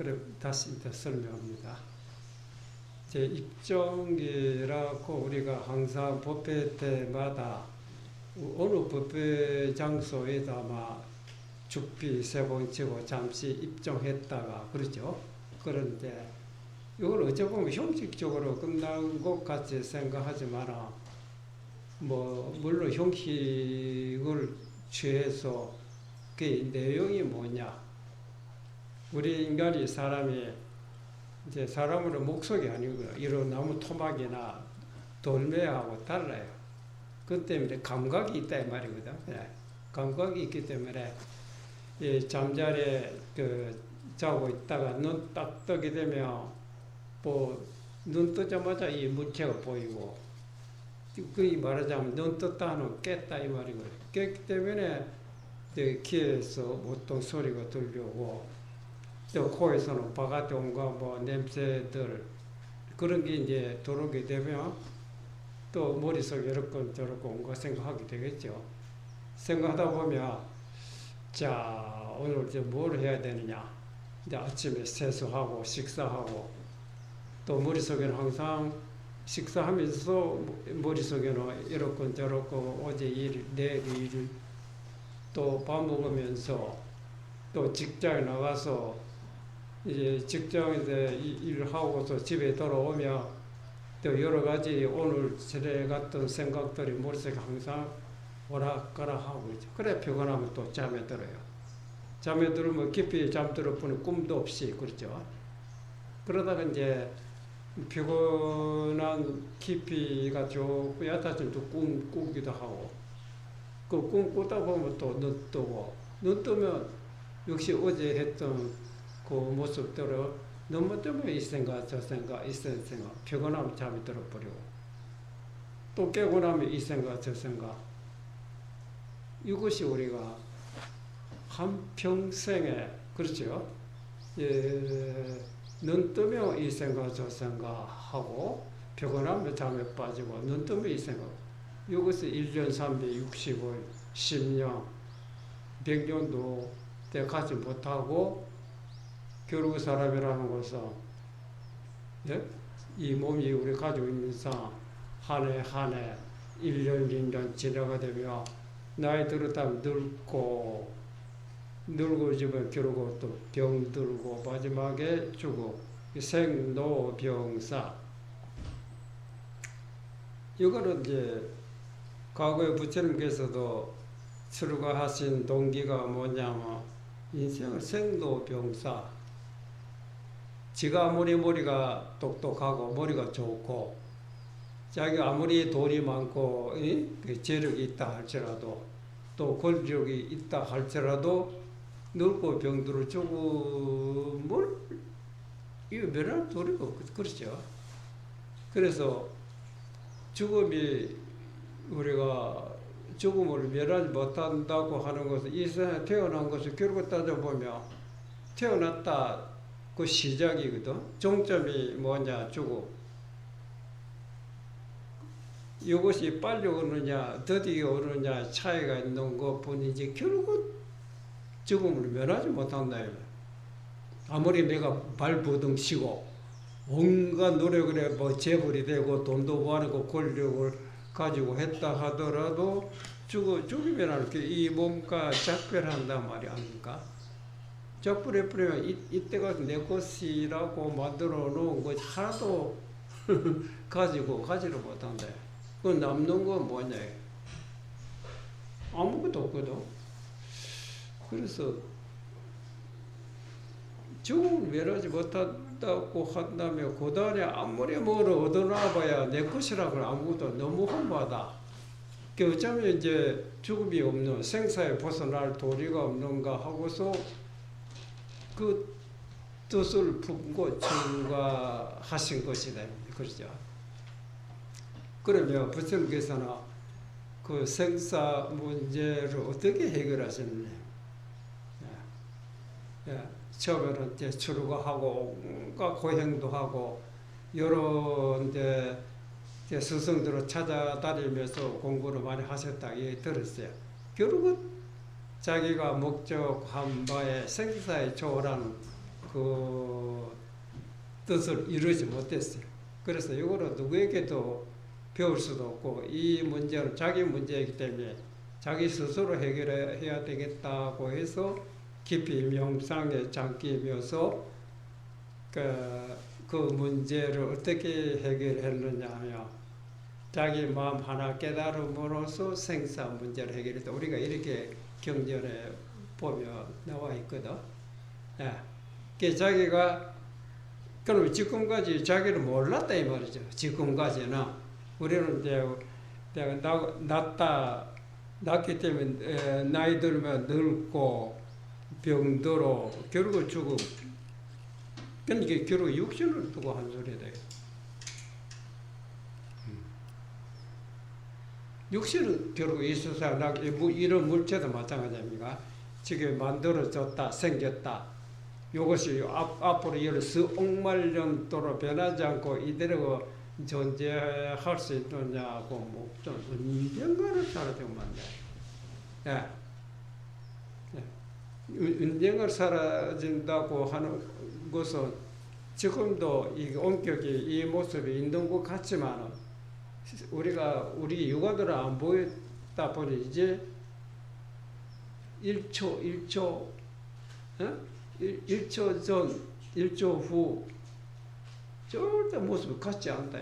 그럼 다시 이제 설명합니다. 제 입종이라고 우리가 항상 법회 때마다 어느 법회 장소에다가 죽비 세 번 치고 잠시 입종했다가 그러죠. 그런데 이걸 어찌 보면 형식적으로 끝난 것 같이 생각하지만 물론 형식을 취해서 그 내용이 뭐냐, 우리 인간이 사람이 이제 사람으로 목속이 아니고요. 이런 나무 토막이나 돌멩이하고 달라요. 그 때문에 감각이 있다 이 말이거든. 네. 감각이 있기 때문에 이 잠자리에 자고 있다가 눈 딱 뜨게 되면 눈 뜨자마자 이 물체가 보이고, 그 말하자면 눈 떴다 하는 깼다 이 말이고요. 깼기 때문에 귀에서 어떤 소리가 들려오고, 또 코에서는 바깥에 온갖 냄새들 그런 게 이제 들어오게 되면 또 머릿속에 이렇건 저렇건 온갖 생각하게 되겠죠. 생각하다 보면 자, 오늘 이제 뭘 해야 되느냐. 이제 아침에 세수하고 식사하고, 또 머릿속에는 항상 식사하면서 머릿속에는 이렇건 저렇건 어제 일, 내일 일, 또 밥 먹으면서 또 직장에 나가서 이제 직장에서 일하고서 집에 돌아오면 또 여러 가지 오늘 전에 갔던 생각들이 머릿속에 항상 오락가락하고 있죠. 그래 피곤하면 또 잠에 들어요. 잠에 들으면 깊이 잠들어 보니 꿈도 없이 그렇죠. 그러다가 이제 피곤한 깊이가 조금 얕아지면 또 꿈 꾸기도 하고, 그 꿈 꾸다 보면 또 눈 뜨고, 눈 뜨면 역시 어제 했던 그 모습대로 너무 뜨면 이 생각 저 생각 이 생각, 피곤하면 잠이 들어버리고, 또 깨고 나면 이 생각 저 생각. 이것이 우리가 한평생에 그렇죠. 눈 뜨면 이 생각 저 생각하고, 피곤하면 잠에 빠지고, 눈 뜨면 이 생각. 이것을 1년 365일 10년 100년도 때 가지 못하고 겨루고 사람이라는 것은, 예? 이 몸이 우리 가지고 있는 이상 한 해 한 해 1년 2년 지나가 되면 나이 들었다면 늙고 집에 겨루고 또 병들고 마지막에 죽고, 생로병사. 이거는 이제 과거에 부처님께서도 출가하신 동기가 뭐냐면 인생은 생로병사. 지가 아무리 머리가 똑똑하고 머리가 좋고 자기가 아무리 돈이 많고 재력이 있다 할지라도 또 권력이 있다 할지라도 늙고 병들어 죽음을 이거 면할 도리가 없거든. 그렇죠. 그래서 죽음이 우리가 죽음을 면하지 못한다고 하는 것은 이 세상에 태어난 것을 결국 따져보면 태어났다 그 시작이거든. 종점이 뭐냐, 죽음. 이것이 빨리 오느냐 더디게 오느냐 차이가 있는 것뿐이지 결국 죽음을 면하지 못한다. 아무리 내가 발버둥치고 온갖 노력을 해 재벌이 되고 돈도 벌고 권력을 가지고 했다 하더라도 죽으면 이 몸과 작별한단 말이 아닙니까? 작별해버리면 이때가 내 것이라고 만들어 놓은 것 하나도 가지를 못한다. 그 남는 건 뭐냐? 아무것도 없거든. 그래서 죽음을 면하지 못한다고 한다면 그 다음에 아무리 뭘 얻어놔봐야 내 것이라고는 아무것도 너무 험하다. 어쩌면 이제 죽음이 없는 생사에 벗어날 도리가 없는가 하고서 그 뜻을 품고 출가하신 것이다. 그렇죠. 그러면 부처님께서는 그 생사 문제를 어떻게 해결하셨느냐. 처음에는 이제 출가하고 온갖 고행도 하고 여러 이제 스승들을 찾아다니면서 공부를 많이 하셨다 들었어요. 결국은 자기가 목적한 바에 생사에 초월하는 그 뜻을 이루지 못했어요. 그래서 이거를 누구에게도 배울 수도 없고 이 문제는 자기 문제이기 때문에 자기 스스로 해결해야 되겠다고 해서 깊이 명상에 잠기면서 그 문제를 어떻게 해결했느냐 하면 자기 마음 하나 깨달음으로써 생사 문제를 해결했다. 우리가 이렇게 경전에 보면 나와 있거든. 예. 자기가 그럼 지금까지 자기를 몰랐다 이 말이죠. 지금까지는 우리는 이제 내가 낳기 때문에 나이 들면 늙고 병들어 결국 죽음. 그러니까 결국 육신을 두고 한 소리 돼. 육신은 결국 이 세상 이런 물체도 마찬가지입니다. 지금 만들어졌다, 생겼다. 이것이 앞으로 10억 년도로 변하지 않고 이대로 존재할 수 있느냐고 좀 언젠가를 살아주면 안 돼. 예. 언젠가 사라진다고 하는 것은 지금도 이 원격이 이 모습이 있는 것 같지만 우리 육아들은 안 보였다 보니 이제 1초 전, 1초 후 절대 모습이 같지 않다.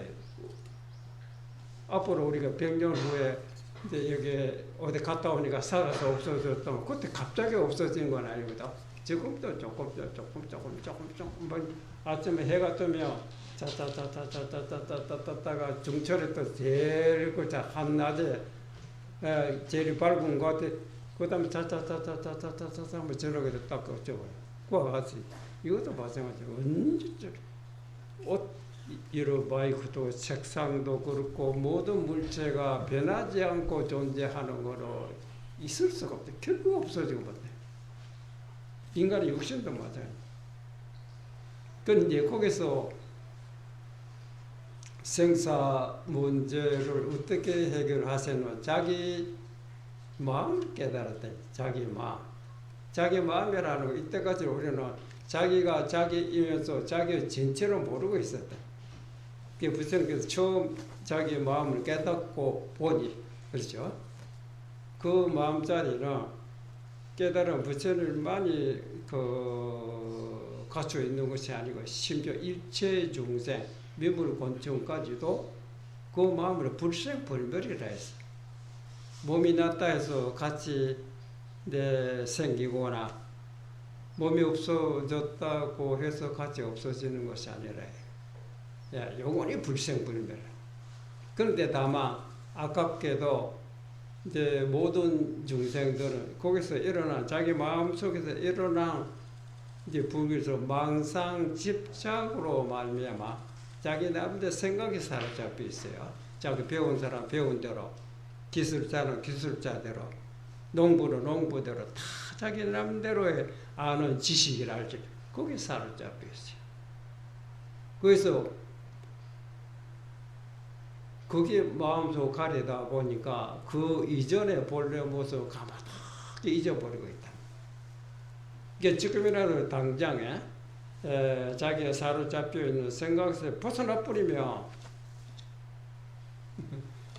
앞으로 우리가 100년 후에 이제 여기 어디 갔다 오니까 살아서 없어졌다면 그때 갑자기 없어진 건 아니거든. 지금도 조금 아침에 해가 뜨면 자자자자자자자자자가 중철에 또 제일 한낮에 제일 밝은 것 같아. 그 다음에 자자자자자자자자 뭐 저녁에 딱 어쩌고요. 그와 같이 이것도 마찬가지고 언제쯤 옷 이런 마이크도 책상도 그렇고 모든 물체가 변하지 않고 존재하는 거로 있을 수가 없대. 결국 없어지고 못해. 인간의 육신도 맞아요. 그런데 거기서 생사 문제를 어떻게 해결하세요? 자기 마음을 깨달았대. 자기 마음. 자기 마음이라는 거 이때까지 우리는 자기가 자기이면서 자기 전체를 모르고 있었다. 그게 부처님께서 처음 자기 마음을 깨닫고 보니 그렇죠. 그 마음자리는 깨달은 부처님만이 갖추어 있는 것이 아니고 심지어 일체 중생 미물 곤충까지도 그 마음을 불생불멸이라 했어. 몸이 낫다 해서 같이 생기거나 몸이 없어졌다고 해서 같이 없어지는 것이 아니라 영원히 불생불멸. 그런데 다만 아깝게도 이제 모든 중생들은 거기서 일어난 자기 마음 속에서 일어난 이제 불교에서 망상 집착으로 말미암아 자기 나름대로 생각이 사로잡혀 있어요. 자기 배운 사람 배운 대로, 기술자는 기술자대로, 농부는 농부대로 다 자기 나름대로의 아는 지식이랄지 거기에 사로잡혀 있어요. 그래서 거기에 마음속 가리다 보니까 그 이전의 본래 모습을 가마닥히 잊어버리고 있다. 이게 지금이라도 당장에 자기가 사로잡혀 있는 생각에서 벗어나 버리면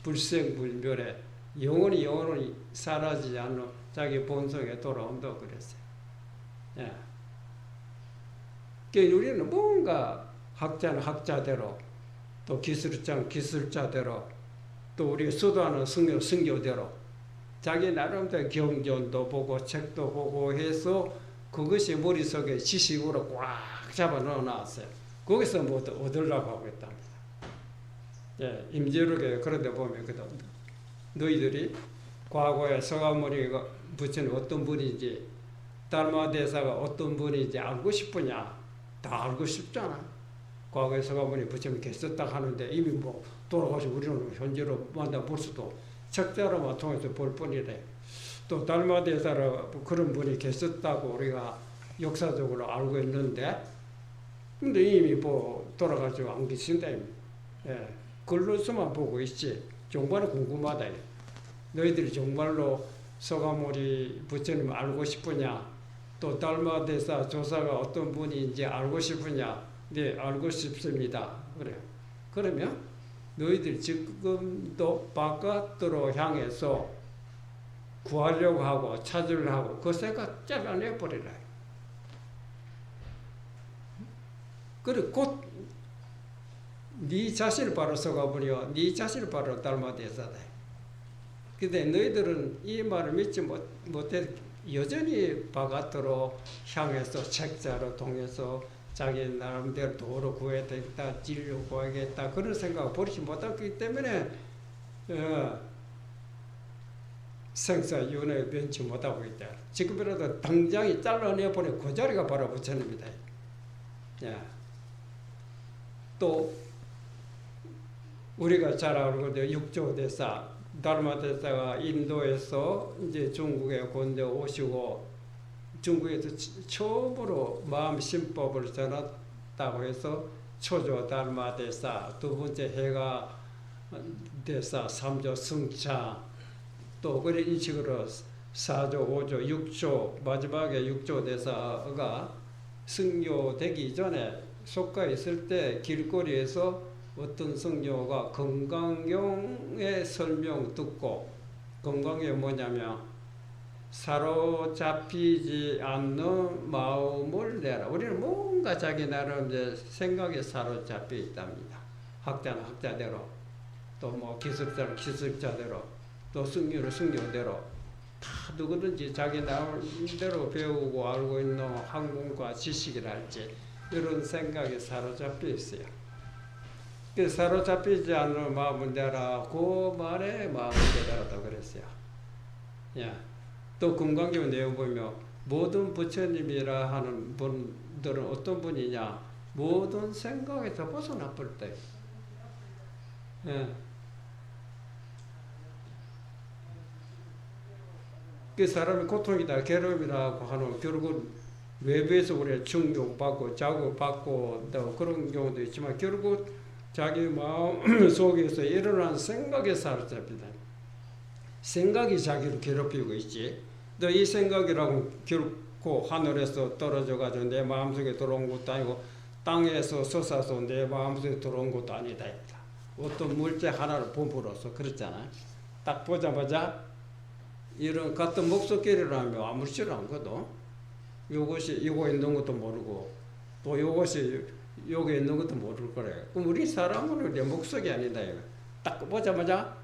불생불멸에 영원히 사라지지 않는 자기 본성에 돌아온다고 그랬어요. 예. 그러니까 우리는 뭔가 학자는 학자대로 또 기술자는 기술자대로 또 우리가 수도하는 승교대로 자기 나름대로 경전도 보고 책도 보고 해서 그것이 머릿속에 지식으로 꽉 잡아 넣어놨어요. 거기서 뭐 얻으려고 하고 있답니다. 예, 임재록에 그런데 보면 너희들이 과거에 서가모니 부처님 어떤 분인지 달마대사가 어떤 분인지 알고 싶으냐? 다 알고 싶잖아. 과거에 서가모니 부처님이 계셨다 하는데 이미 뭐 돌아가시고 우리는 현재로 만나볼 수도 책자로만 통해서 볼 뿐이래. 또 달마대사라 그런 분이 계셨다고 우리가 역사적으로 알고 있는데 근데 이미 뭐 돌아가시고 안 계신다. 예, 글로서만 보고 있지. 정말로 궁금하다. 너희들이 정말로 서가모니 부처님을 알고 싶으냐? 또 달마대사 조사가 어떤 분인지 알고 싶으냐? 네, 알고 싶습니다. 그래요. 그러면 너희들 지금도 바깥으로 향해서 구하려고 하고 찾으려고 하고 그 생각 잘라내버리라. 그리고 곧 네 자신을 바로 속아버려. 네 자신을 바로 달마대사다. 근데 너희들은 이 말을 믿지 못해 여전히 바깥으로 향해서 책자로 통해서 자기 나름대로 도로 구해야겠다, 진료 구하겠다 그런 생각을 버리지 못하기 때문에 생사윤회 면치 못하고 있다. 지금이라도 당장이 잘라내버려 그 자리가 바로 부처님이다. 또 우리가 잘 알고 있는 육조대사, 달마대사가 인도에서 이제 중국에 건너 오시고 중국에서 처음으로 마음 신법을 전했다고 해서 초조 달마대사, 두 번째 해가 대사, 삼조 승차, 또 그런 인식으로 사조, 오조, 육조, 마지막에 육조 대사가 승려되기 전에 속가에 있을 때 길거리에서 어떤 성녀가 건강경의 설명 듣고, 건강이 뭐냐면 사로잡히지 않는 마음을 내라. 우리는 뭔가 자기 나름 이제 생각에 사로잡혀 있답니다. 학자는 학자대로, 또 뭐 기술자는 기술자대로, 또 승려는 승려대로 다 누구든지 자기 나름대로 배우고 알고 있는 학문과 지식이랄지 이런 생각에 사로잡혀 있어요. 그 사로잡히지 않는 마음을 내라. 그 말에 마음을 깨달았다고 그랬어요. 또 금강경 내용 보면 모든 부처님이라 하는 분들은 어떤 분이냐? 모든 생각에서 벗어나 버릴 때. 그 사람이 고통이다, 괴로움이라고 하는 결국 외부에서 우리가 충격받고 자극받고 또 그런 경우도 있지만 결국 자기 마음 속에서 일어난 생각에 사로잡히다. 생각이 자기를 괴롭히고 있지. 또 이 생각이라고 결코 하늘에서 떨어져가지고 내 마음속에 들어온 것도 아니고 땅에서 솟아서 내 마음속에 들어온 것도 아니다. 어떤 물체 하나를 본부로서 그렇잖아. 딱 보자마자 이런 같은 목소리라면 아무렇지도 않거든. 요것이 이거 있는 것도 모르고 또 요것이 여기 있는 것도 모를 거래. 그럼 우리 사람은 내 목소리 아니다. 딱 보자마자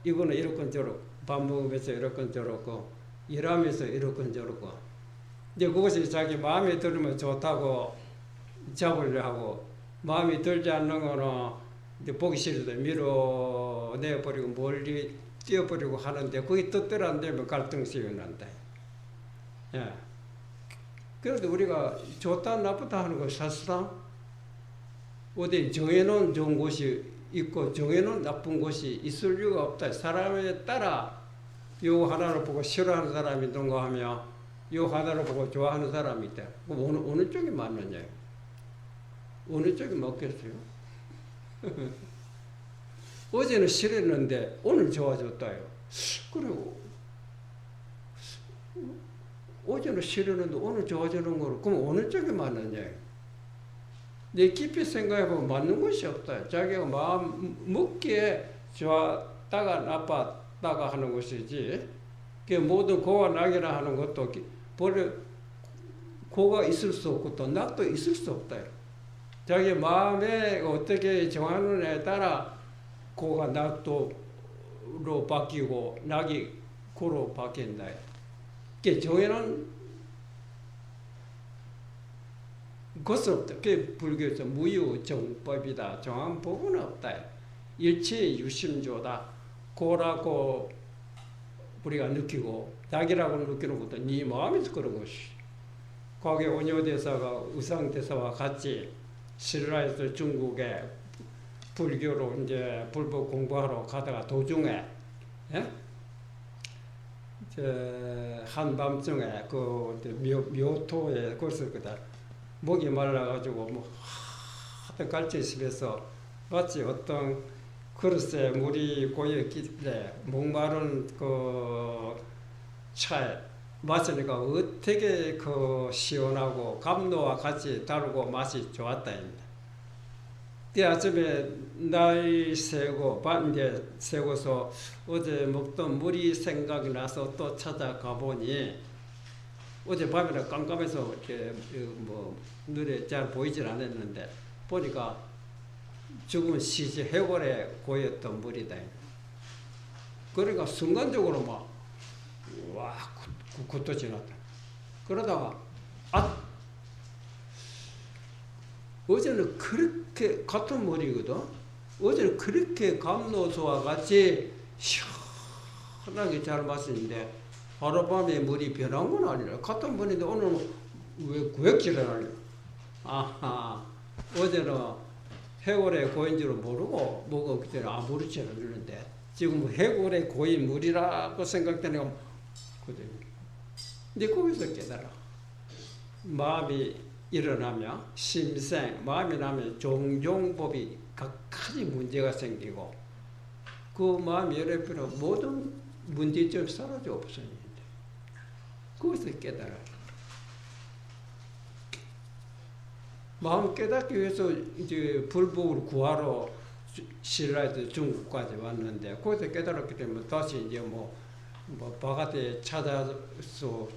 이거는 이렇건 저렇고 밥 먹으면서 이렇건 저렇고 일하면서 이렇건 저렇고 이제 그것이 자기 마음에 들으면 좋다고 잡으려 하고 마음에 들지 않는 거는 이제 보기 싫어도 밀어내버리고 멀리 뛰어버리고 하는데 그게 뜻대로 안 되면 갈등심이 난다. 그래도 우리가 좋다 나쁘다 하는 거 사실상 어디 정해놓은 좋은 곳이 있고 정해놓은 나쁜 곳이 있을 이유가 없다. 사람에 따라 요 하나를 보고 싫어하는 사람이 있는가 하면 요 하나를 보고 좋아하는 사람이 있다. 그럼 어느 쪽이 맞느냐? 어느 쪽이 맞겠어요? 어제는 싫었는데 오늘 좋아졌다요. 그리고 어제는 싫었는데 오늘 좋아지는 거로 그럼 어느 쪽이 맞느냐? 내 깊이 생각해보면 맞는 것이 없다. 자기가 마음 먹기에 좋았다가 나빴다가 하는 것이지 그 모든 고와 낙이라 하는 것도 본래 고가 있을 수 없고 또 낙도 있을 수 없다. 자기 마음에 어떻게 정하느냐에 따라 고가 낙도로 바뀌고 낙이 고로 바뀐다. 그 정해놓은 것은 없다. 그 불교에서 무유정법이다. 정한 법은 없다. 일체의 유심조다. 고라고 우리가 느끼고 낙이라고 느끼는 것도 네 마음에서 그런 것이. 과거에 원효대사가 의상대사와 같이 신라에서 중국에 불교로 이제 불법 공부하러 가다가 도중에 한밤중에 그 묘토에 그랬을 거다. 목이 말라가지고 뭐 하여튼 갈치집에서 마치 어떤 그릇에 물이 고여 있길래 목마른 그 차에 마시니까 어떻게 그 시원하고 감로와 같이 다르고 맛이 좋았다. 그 아침에 나이 세고 이제 세고서 어제 먹던 물이 생각이 나서 또 찾아가 보니 어제 밤에는 깜깜해서 이렇게 뭐 눈에 잘 보이질 않았는데 보니까 죽은 시체 해골에 고였던 물이다. 그러니까 순간적으로 막 와, 굿도 지났다. 그러다가 어제는 그렇게 같은 물이거든. 어제는 그렇게 감로소와 같이 시원하게 잘 마시는데 하룻밤에 물이 변한 건 아니라 같은 물인데 오늘은 왜 구역질을 하냐. 아하, 어제는 해골에 고인 줄 모르고 먹었기 때문에 아무렇지 않았는데 지금 해골에 고인 물이라고 생각되니까 근데 거기서 깨달아. 마음이 일어나면 심생, 마음이 나면 종종법이 각가지 문제가 생기고 그 마음이 열어보면 모든 문제점이 사라져 없어지는데 거기서 깨달아. 마음 깨닫기 위해서 이제 불법을 구하러 신라에서 중국까지 왔는데 거기서 깨달았기 때문에 다시 이제 뭐 바깥에 찾아서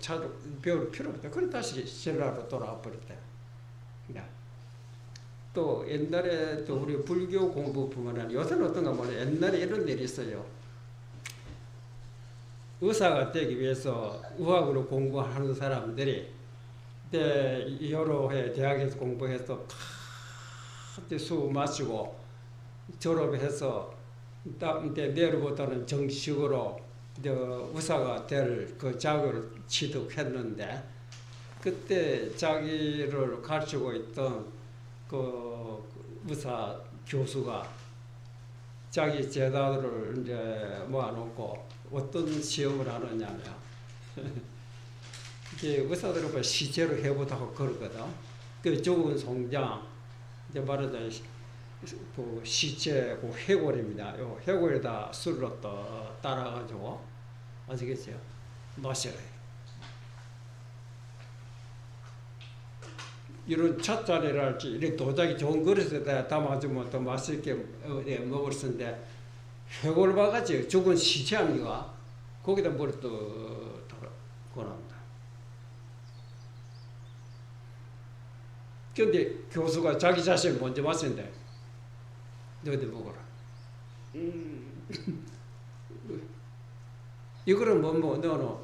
배울 필요 없다. 그래 다시 신라로 돌아와 버렸다. 또 옛날에 또 우리 불교 공부뿐만 아니라 요새는 어떤가 몰라. 옛날에 이런 일이 있어요. 의사가 되기 위해서 의학으로 공부하는 사람들이 여러 해 대학에서 공부해서 다 수업 마치고 졸업해서 내일부터는 정식으로 의사가 될 그 자격을 취득했는데 그때 자기를 가르치고 있던 그 의사 교수가 자기 제자들을 이제 모아놓고 어떤 시험을 하느냐면 이게 의사들은 시체로 해보다고 그러거든. 그 죽은 송장 이제 말하자면 그 시체 그 해골입니다. 요 해골에다 술을 또 따라가지고 아시겠죠? 마셔요. 이런 찻잔이랄지 이런 도자기 좋은 그릇에다 담아주면 더 맛있게 먹을 수 있는데 해골 바가지 죽은 시체 아니가 거기다 물을 또 권합니다. 근데 교수가 자기 자신 먼저 마신대. 너희들 먹어라. 이거는 너는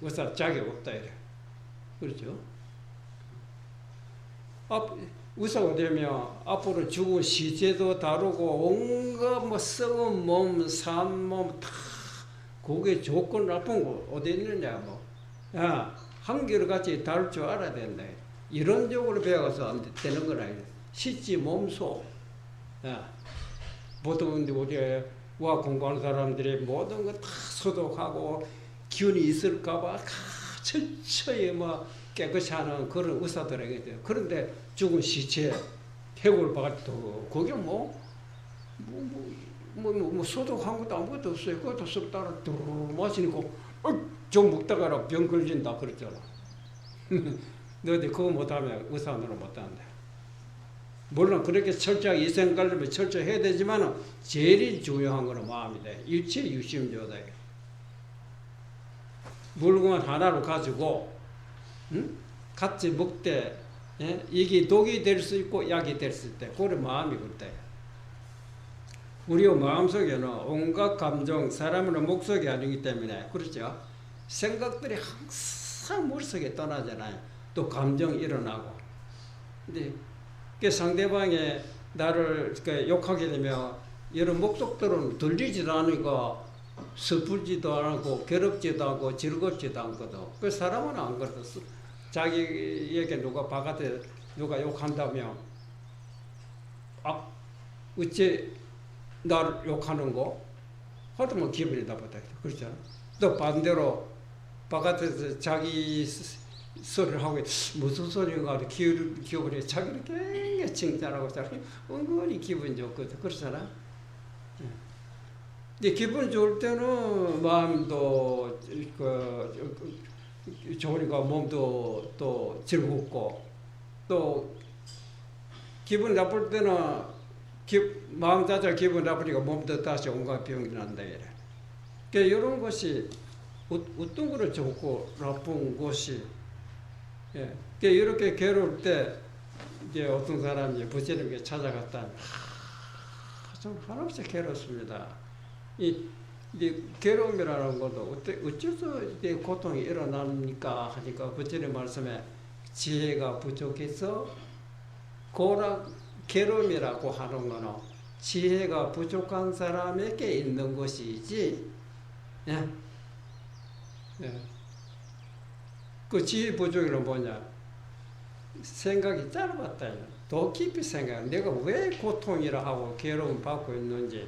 의사 자격 없다 이래. 그렇죠? 의사가 되면 앞으로 죽은 시체도 다루고 온갖 뭐 썩은 몸, 산 몸 다 그게 좋고 나쁜 거 어디 있느냐 뭐. 야, 한결같이 다룰 줄 알아야 된다. 이론적으로 배워서 안 되는 건 아니야. 실제 몸소. 야, 보통 우리 와 공부하는 사람들이 모든 거 다 소독하고 기운이 있을까봐 철저히 뭐 깨끗이 하는 그런 의사들에게 돼요. 그런데 죽은 시체 해골 바가지도 그게 뭐 소독한 것도 아무것도 없어요. 그것도 쓱 따라 뚜루루 마시니까 좀 먹다가 병 걸린다 그랬잖아. 너희들 그거 못하면 의사 노릇 못한다. 물론 그렇게 철저하게 이생관리를 철저히 해야 되지만 제일 중요한 거는 마음이다. 일체 유심조다. 물건 하나를 가지고 같이 먹되 이게 독이 될 수 있고 약이 될 수 있다. 그런 마음이 그렇다. 우리 마음속에는 온갖 감정, 사람은 목속이 아니기 때문에 그렇죠. 생각들이 항상 머릿속에 떠나잖아요. 또 감정이 일어나고. 근데 그 상대방이 나를 욕하게 되면 이런 목적들은 들리지도 않으니까 슬프지도 않고 괴롭지도 않고 즐겁지도 않거든. 그 사람은 안 그렇듯 자기에게 누가 바깥에 누가 욕한다면 어째 나를 욕하는 거 하여튼 기분이 나쁘다. 그렇잖아. 또 반대로 바깥에서 자기 소리를 하고 무슨 소리인가 기분이 자기를 굉장히 칭찬하고 자기 은근히 기분 좋거든. 그렇잖아. 이제 기분 좋을 때는 마음도 좋으니까 몸도 또 즐겁고, 또 기분 나쁠 때는 마음 자체가 기분 나쁘니까 몸도 다시 온갖 병이 난다 이래. 그러니까 이런 것이 어떤 거를 좋고 나쁜 것이, 예. 그러니까 이렇게 괴로울 때 이제 어떤 사람이 부처님께 찾아갔다. 좀 한없이 괴롭습니다. 이 괴로움이라는 것도 어째서 이게 고통이 일어납니까 하니까 부처님 말씀에 지혜가 부족해서 괴로움이라고 하는 거는 지혜가 부족한 사람에게 있는 것이지. 예. 예. 그 지혜 부족이란 뭐냐? 생각이 짧았다. 더 깊이 생각. 내가 왜 고통이라 하고 괴로움 받고 있는지.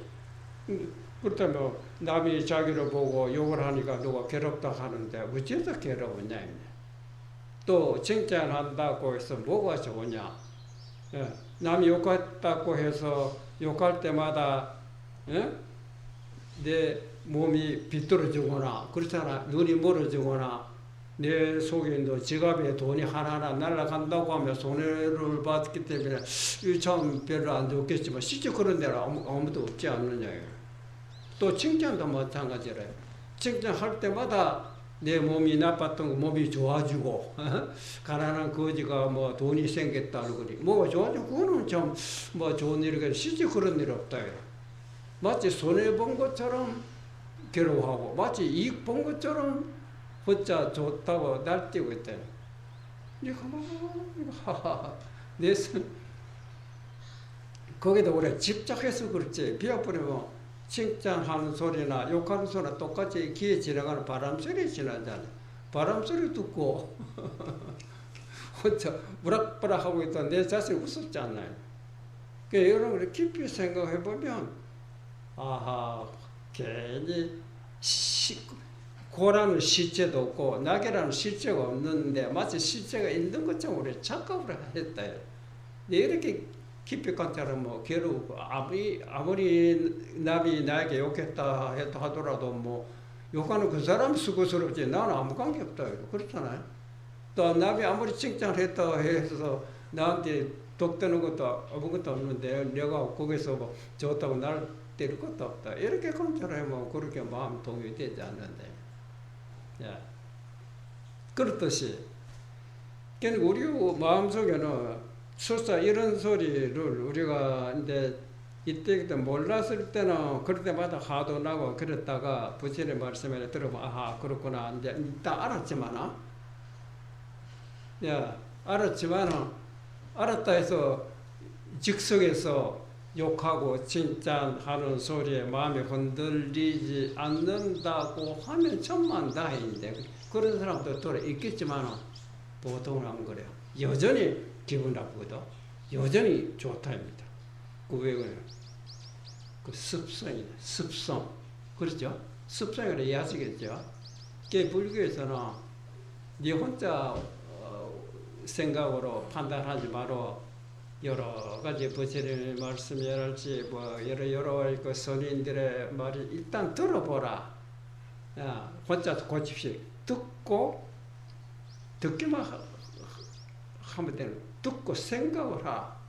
그렇다면 남이 자기를 보고 욕을 하니까 누가 괴롭다 하는데 어째서 괴로우냐. 또 칭찬한다고 해서 뭐가 좋으냐. 예. 남이 욕했다고 해서 욕할 때마다, 예? 내 몸이 비뚤어지거나 그렇잖아. 눈이 멀어지거나 내 속에 있는 지갑에 돈이 하나하나 날아간다고 하면 손해를 받기 때문에 이 참 별로 안 좋겠지만 실제 그런 데는 아무도 없지 않느냐. 또 칭찬도 마찬가지래. 칭찬할 때마다 내 몸이 나빴던 거 몸이 좋아지고, 가난한 거지가 뭐 돈이 생겼다는 거니 뭐가 좋아지고, 그거는 참 뭐 좋은 일이겠지. 실제 그런 일 없다. 마치 손해본 것처럼 괴로워하고 마치 이익 본 것처럼 혼자 좋다고 날뛰고 있다. 내 손, 거기다 우리가 집착해서 그렇지. 비아뿌리면 칭찬하는 소리나 욕하는 소리나 똑같이 귀에 지나가는 바람소리 지나잖아. 바람소리 듣고 혼자 무락바락하고 있다 내 자신이 우습지 않나요? 그러니까 여러분이 깊이 생각해보면 아하, 괜히 고라는 실체도 없고 낙이라는 실체가 없는데 마치 실체가 있는 것처럼 우리 착각을 했다. 이렇게 깊이 관찰하면 뭐 괴로우고 아무리 남이 나에게 욕했다 하더라도 뭐 욕하는 그 사람 수고스럽지 나는 아무 관계 없다. 그렇잖아요. 또 남이 아무리 칭찬했다 해서 나한테 독되는 것도 아무것도 없는데 내가 거기서 뭐 좋다고 나를 때릴 것도 없다. 이렇게 관찰하면 그렇게 마음 동요이 되지 않는데. 예. 그렇듯이 그러니까 우리 마음속에는 설사 이런 소리를 우리가 이제 이때 몰랐을 때는 그럴 때마다 화도 나고 그랬다가 부처님의 말씀을 들어보면 아하 그렇구나 이제 일단 알았지만은, 야 알았지만은 알았다 해서 즉석에서 욕하고 칭찬하는 소리에 마음이 흔들리지 않는다고 하면 천만다행인데 그런 사람도 돌아 있겠지만은 보통은 안 그래요. 여전히 기분 나쁘거든. 여전히 좋다입니다. 그 왜 그래요? 그 습성이네. 습성. 그렇죠? 습성이라 이해하시겠죠? 그 불교에서는 네 혼자 생각으로 판단하지 말고 여러 가지 부처님의 말씀이랄지 뭐 여러 그 선인들의 말을 일단 들어보라. 혼자 고집시 듣고 듣기만 하면 되는. 듣고 생각을 하.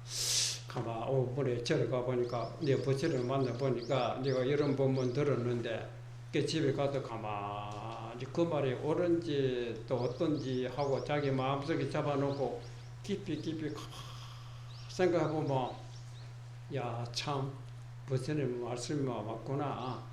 가만 오늘에 절에 가보니까 네 부처님을 만나보니까 내가 이런 법문 들었는데 그 집에 가서 가만히 그 말이 옳은지 또 어떤지 하고 자기 마음속에 잡아놓고 깊이 생각해보면 야 참 부처님 말씀이 맞구나.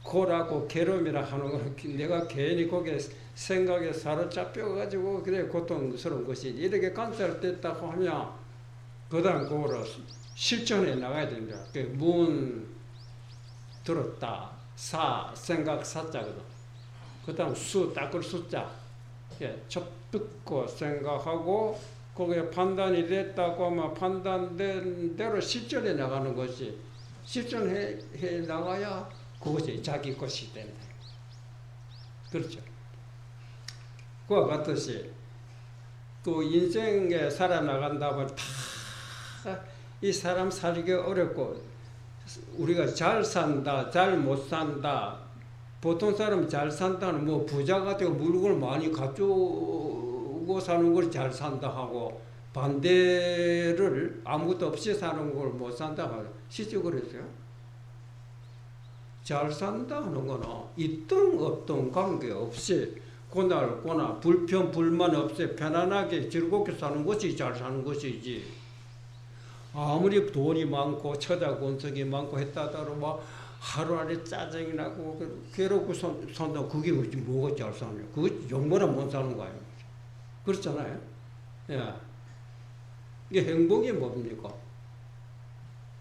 고라고 괴로움이라 하는 건 내가 괜히 거기에 생각에 사로잡혀가지고 그래 고통스러운 것이 이렇게 관찰됐다고 하면 그 다음 그거로 실천해 나가야 됩니다. 문 들었다 사 생각 사자거든. 그 다음 수 닦을 숫자 첫 듣고 생각하고 거기에 판단이 됐다고 하면 판단된 대로 실천해 나가는 것이 실천해 나가야 그것이 자기 것이 된다. 그렇죠. 그와 같듯이 그 인생에 살아나간다면 다 이 사람 살기 어렵고 우리가 잘 산다, 잘 못 산다. 보통 사람 잘 산다는 뭐 부자가 되고 물건을 많이 가지고 사는 걸 잘 산다 하고, 반대를 아무것도 없이 사는 걸 못 산다 하고 시죠 그랬어요. 잘 산다 하는 거는 있든 없든 관계없이 고날 고나 불편 불만 없이 편안하게 즐겁게 사는 것이 잘 사는 것이지. 아무리 돈이 많고 처자 권속이 많고 했다더라도 뭐 하루하루 짜증이 나고 괴롭고 산다. 그게 뭐가 잘 사냐. 그거 영원히 못 사는 거예요. 그렇잖아요. 예. 이게 행복이 뭡니까?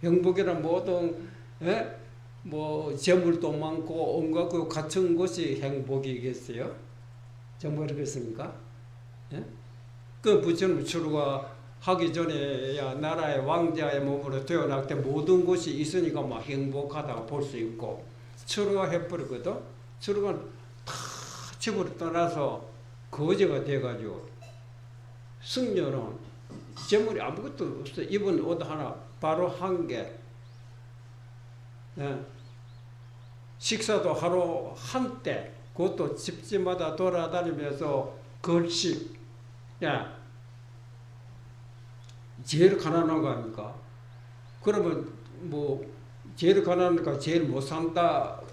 행복이란 모든, 예? 뭐 재물도 많고 온갖 그 갖춘 것이 행복이겠어요? 정말 그렇습니까? 예? 그 부처님 출가하기 전에야 나라의 왕자의 몸으로 태어날 때 모든 것이 있으니까 막 행복하다고 볼 수 있고, 출가해버리거든. 출가는 다 집으로 떠나서 거지가 돼가지고 승려는 재물이 아무것도 없어. 입은 옷 하나 바로 한 개. 예. 식사도 하루 한때. 그것도 집집마다 돌아다니면서 걸식. 야, 제일 가난한 거 아닙니까? 그러면 뭐 제일 가난하니까 제일 못 산다고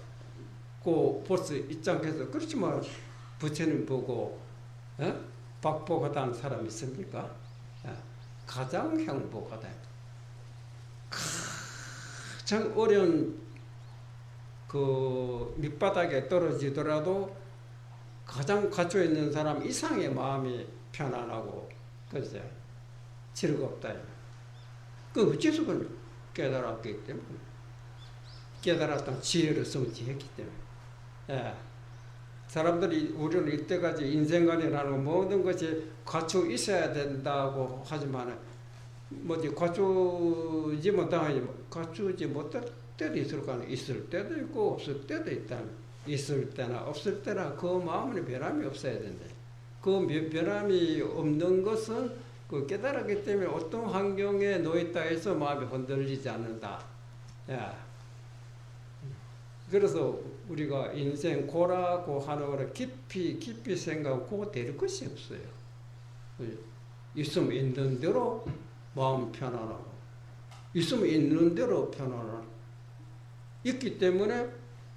볼 수 있지 않겠어? 그렇지만 부처님 보고 박복하다는 사람이 있습니까? 가장 행복하다. 가장 어려운 그 밑바닥에 떨어지더라도 가장 갖춰 있는 사람 이상의 마음이 편안하고, 그죠? 즐겁다. 그 어째서 그걸 깨달았기 때문에, 깨달았던 지혜를 성취했기 때문에. 예. 사람들이 우리는 이때까지 인생관이라는 모든 것이 갖추 있어야 된다고 하지만, 뭐지 갖추지 못하면 갖추지 못할 때도 있을 거는 있을 때도 있고 없을 때도 있다. 있을 때나 없을 때나 그 마음에 변함이 없어야 된다. 그 변함이 없는 것은 그 깨달았기 때문에 어떤 환경에 놓였다 해서 마음이 흔들리지 않는다. 야. 그래서 우리가 인생 고라고 하는 거를 깊이 생각하고 될 것이 없어요. 있으면 있는 대로 마음 편안하고, 있으면 있는 대로 편안하고, 있기 때문에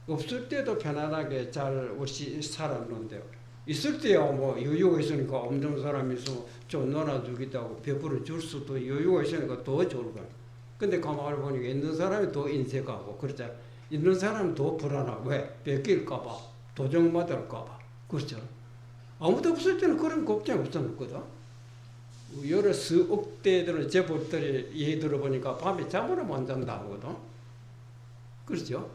없을 때도 편안하게 잘 없이 살았는데요. 있을 때야 뭐 여유가 있으니까 없는 사람이 있으면 좀 놀아주기도 하고 베풀어 줄 수도 여유가 있으니까 더 좋을 거예요. 근데 가만히 보니까 있는 사람이 더 인색하고 그렇잖아요. 있는 사람은 더 불안하고, 왜? 뺏길까봐, 도적맞을까봐. 그렇죠? 아무도 없을 때는 그런 걱정이 없었거든. 여러 수억 대들은 제법들이 얘기 들어보니까 밤에 잠을 못 잔다 하거든. 그렇죠?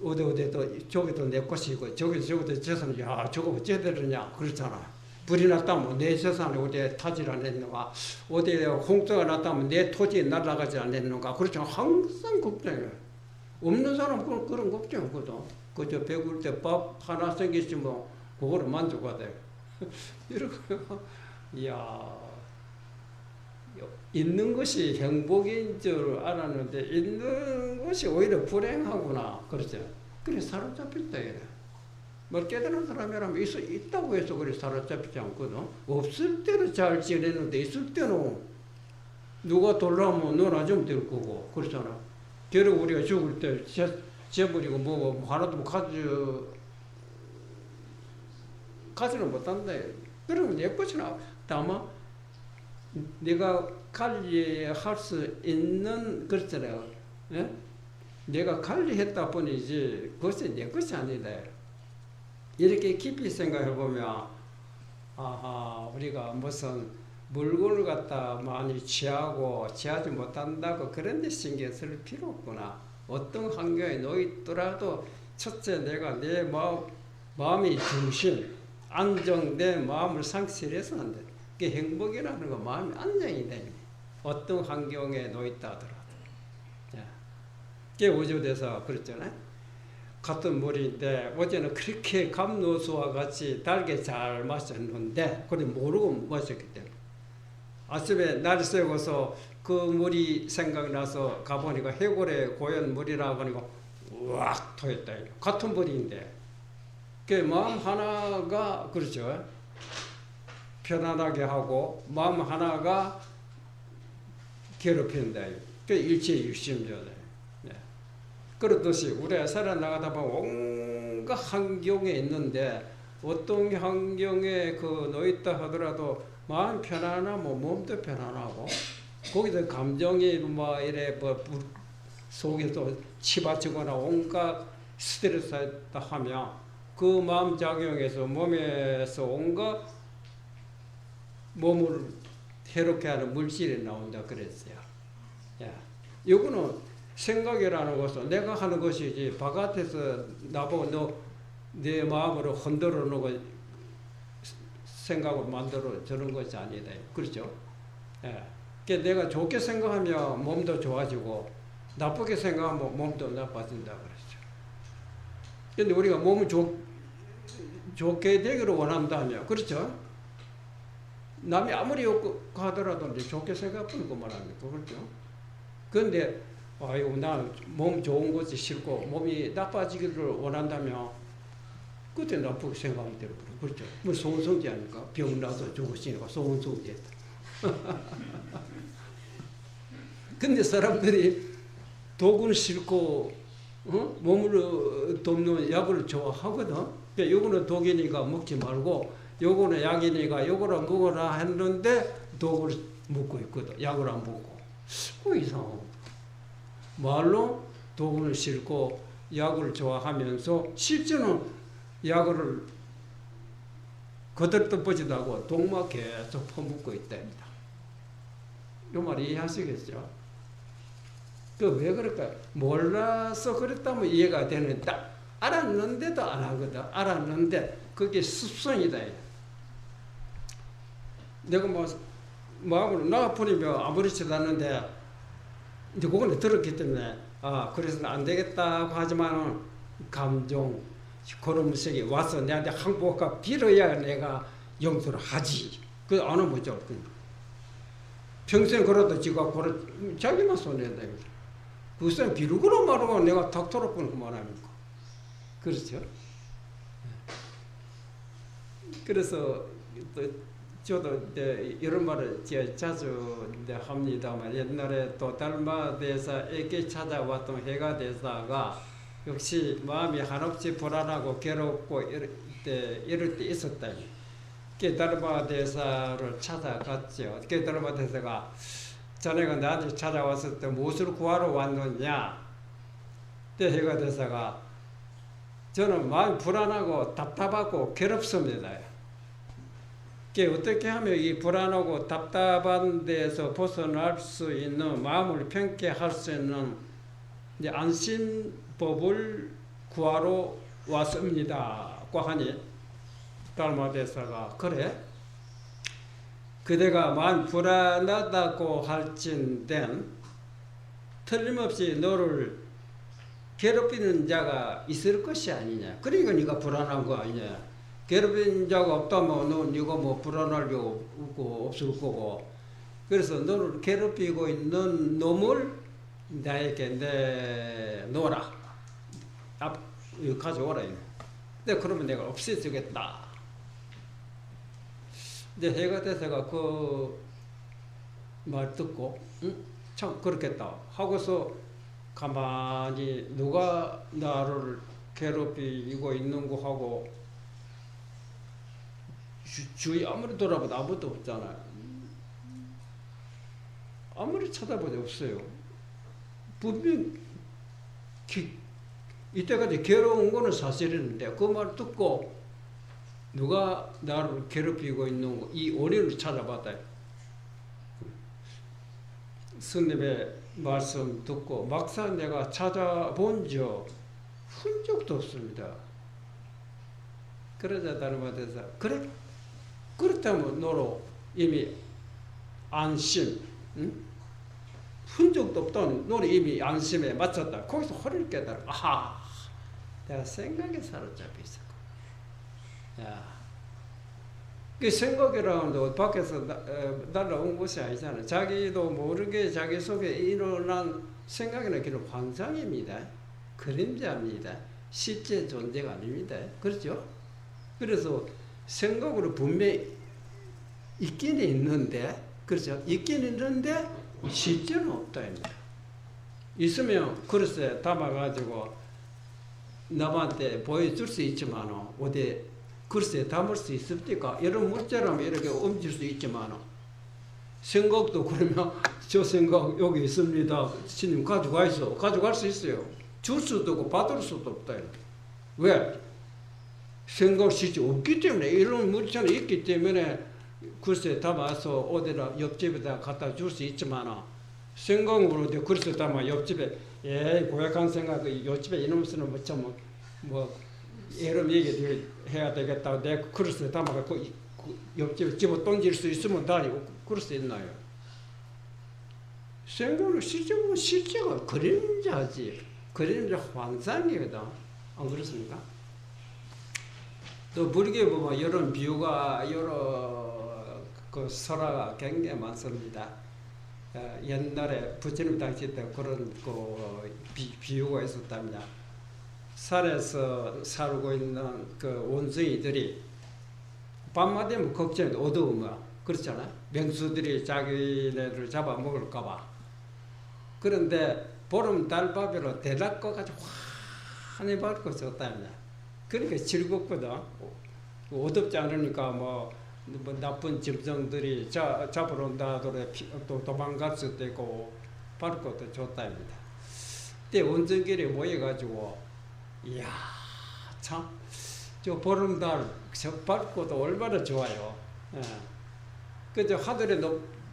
어디 저기도 내 것이고 저기도 재산, 야 저거 어째 되느냐 그렇잖아. 불이 났다면 내 재산이 어디에 타질 않았는가, 어디에 홍수가 났다면 내 토지에 날아가지 않았는가. 그렇죠. 항상 걱정해요. 없는 사람은 그런 걱정 없거든. 그저 배고플 때 밥 하나 생기시면 그거를 만족하대. 이러고, 이야, 있는 것이 행복인 줄 알았는데 있는 것이 오히려 불행하구나. 그렇죠. 그래 사로잡혔다 이래. 뭐 깨달은 사람이라면 있다고 해서 그래 사로잡히지 않거든. 없을 때는 잘 지내는데 있을 때는 누가 돌아오면 놀아주면 될 거고 그렇잖아. 결국 우리가 죽을 때 재버리고 뭐고 하나도 뭐 가지는 못한다. 그러면 내 것이나 다만 내가 관리할 수 있는, 그렇잖아요. 예? 내가 관리했다 보니지 그것이 내 것이 아니다. 이렇게 깊이 생각해 보면, 아하, 우리가 무슨 물건을 갖다 많이 취하지 못한다고 그런 데 신경 쓸 필요 없구나. 어떤 환경에 놓이더라도 첫째 내가 내 마음의 중심, 안정된 마음을 상실해서는 안 돼. 그게 행복이라는 건 마음이 안정이 되니 어떤 환경에 놓였다 하더라도. 그게 어조돼서 그랬잖아요. 같은 물인데 어제는 그렇게 감노수와 같이 달게 잘 마셨는데 그걸 모르고 마셨기 때문에 아침에 날 새고서 그 물이 생각나서 가보니까 해골에 고연 물이라고 하니까 우악 토했다. 같은 물인데 그 마음 하나가 그렇죠. 편안하게 하고 마음 하나가 괴롭힌다. 그 일체육심조다. 네. 그렇듯이 우리가 살아나가다 보면 온갖 환경에 있는데 어떤 환경에 그 놓였다 하더라도 마음 편안하면 몸도 편안하고 거기서 감정이 뭐 이래 뭐 속에서 치받치거나 온갖 스트레스가 하면 그 마음 작용에서 몸에서 온갖 몸을 해롭게 하는 물질이 나온다 그랬어요. 야, 이거는 생각이라는 것은 내가 하는 것이지 바깥에서 나보고 너 내 마음으로 흔들어 놓고 생각을 만들어 주는 것이 아니다. 그렇죠? 예. 그러니까 내가 좋게 생각하면 몸도 좋아지고 나쁘게 생각하면 몸도 나빠진다 그랬죠. 그런데 우리가 몸을 좋게 되기를 원한다면 그렇죠? 남이 아무리 욕 하더라도 좋게 생각하는 것만 합니까? 그렇죠? 그런데 아이고 난 몸 좋은 것이 싫고 몸이 나빠지기를 원한다면 그때 나쁘게 생각하면 되는 거예요. 그렇죠? 뭐 소원성지 아닙니까? 병 나서 죽으시니까 소원성지했다. 근데 사람들이 독은 싫고 몸을 돕는 약을 좋아하거든. 그러니까 요거는 독이니까 먹지 말고 요거는 약이니까 요거를 먹어라 했는데 독을 먹고 있거든. 약을 안 먹고. 이상하고. 말로 독을 싫고 약을 좋아하면서 실제는 약을 거들떠 보지도 하고 독만 계속 퍼붓고 있답니다. 이 말 이해하시겠죠? 그 왜 그럴까요? 몰라서 그랬다면 이해가 되는데 알았는데도 안 하거든. 알았는데 그게 습성이다. 내가 뭐 마음으로 나가버리면 아무렇지도 않는데 이제 그거는 들었기 때문에 그래서는 안 되겠다고 하지만 감정 그런 색이 와서 내한테 항복하고 빌어야 내가 용서를 하지. 그 안 하면 못 평생 걸어도 지가 자기만 손해다. 그 사람 비르고는 말하고 내가 닥터로 끊고 말합니까? 그렇죠? 그래서 또 저도 이런 말을 자주 합니다만 옛날에 또 달마 대사에게 찾아왔던 해가 대사가 역시 마음이 한없이 불안하고 괴롭고 이럴 때 있었다. 달마 대사를 찾아갔죠. 달마 대사가 자네가 나한테 찾아왔을 때 무엇을 구하러 왔느냐? 해가 대사가 저는 마음이 불안하고 답답하고 괴롭습니다. 어떻게 하면 이 불안하고 답답한 데서 벗어날 수 있는 마음을 편케 할 수 있는 안심법을 구하러 왔습니다. 고 하니 달마 대사가 그래? 그대가 마음 불안하다고 할진된 틀림없이 너를 괴롭히는 자가 있을 것이 아니냐. 그러니까 네가 불안한 거 아니냐. 괴롭히는 자가 없다면 네가 뭐 불안할 이유가 없을 거고. 그래서 너를 괴롭히고 있는 놈을 나에게 내놓아라. 가져오라. 근데 그러면 내가 없애주겠다. 근데 해가 대사가 그 말 듣고 참 그렇겠다 하고서 가만히 누가 나를 괴롭히고 있는 거 하고 주위 아무리 돌아봐도 아무것도 없잖아요. 아무리 찾아봐도 없어요. 분명 이때까지 괴로운 거는 사실인데 그 말 듣고 누가 나를 괴롭히고 있는 거 이 원인을 찾아봤다. 스님의 말씀 듣고 막상 내가 찾아본 흔적도 없습니다. 그러자 달마 대사 그래? 그렇다면 너로 이미 안심 흔적도 없던 너는 이미 안심에 맞췄다. 거기서 허리를 깨달아. 아하, 내가 생각에 사로잡혀 있었고. 야, 그 생각이라는 건 밖에서 날라온 것이 아니잖아요. 자기도 모르게 자기 속에 일어난 생각이나 그런 환상입니다. 그림자입니다. 실제 존재가 아닙니다. 그렇죠? 그래서 생각으로 분명히 있긴 있는데, 그렇죠? 있긴 있는데 실제는 없다입니다. 있으면 그릇에 담아가지고 남한테 보여줄 수 있지만 어디 그릇에 담을 수 있습니까? 이런 물자라면 이렇게 옮길 수 있지만 생각도 그러면 저 생각 여기 있습니다. 스님 가져가 있어. 가져갈 수 있어요. 줄 수도 없고 받을 수도 없다. 왜? 생각 실제 없기 때문에 이런 물자는 있기 때문에 그릇에 담아서 어디나 옆집에다 갖다 줄 수 있지만 생각으로 그릇에 담아 옆집에 고약한 생각 옆집에 이놈 쓰는 뭐 여러분 얘기해야 되겠다. 내 그릇에 담아갖고 옆집에 집어 던질 수 있으면 다니고 그럴 수 있나요? 생각은 실제가 그림자지. 그림자 환상이거든. 안 그렇습니까? 또 불교에 보면 이런 비유가 여러 그 설화가 굉장히 많습니다. 옛날에 부처님 당시 때 그런 그 비유가 있었답니다. 산에서 살고 있는 그 원숭이들이 밤만 되면 걱정이 어두우면 그렇잖아. 맹수들이 자기네를 잡아먹을까봐. 그런데 보름달밥으로 대낮거가지고 환히 밝고 졌답니다. 그러니까 즐겁거든. 어둡지 않으니까 뭐 나쁜 짐승들이 잡으러 온다 하더라도 또 도망갈 수도 있고 밝고 또 좋답니다. 그때 원숭이들이 모여가지고 이야 참 저 보름달 저 밝고도 얼마나 좋아요. 예. 그저 하늘에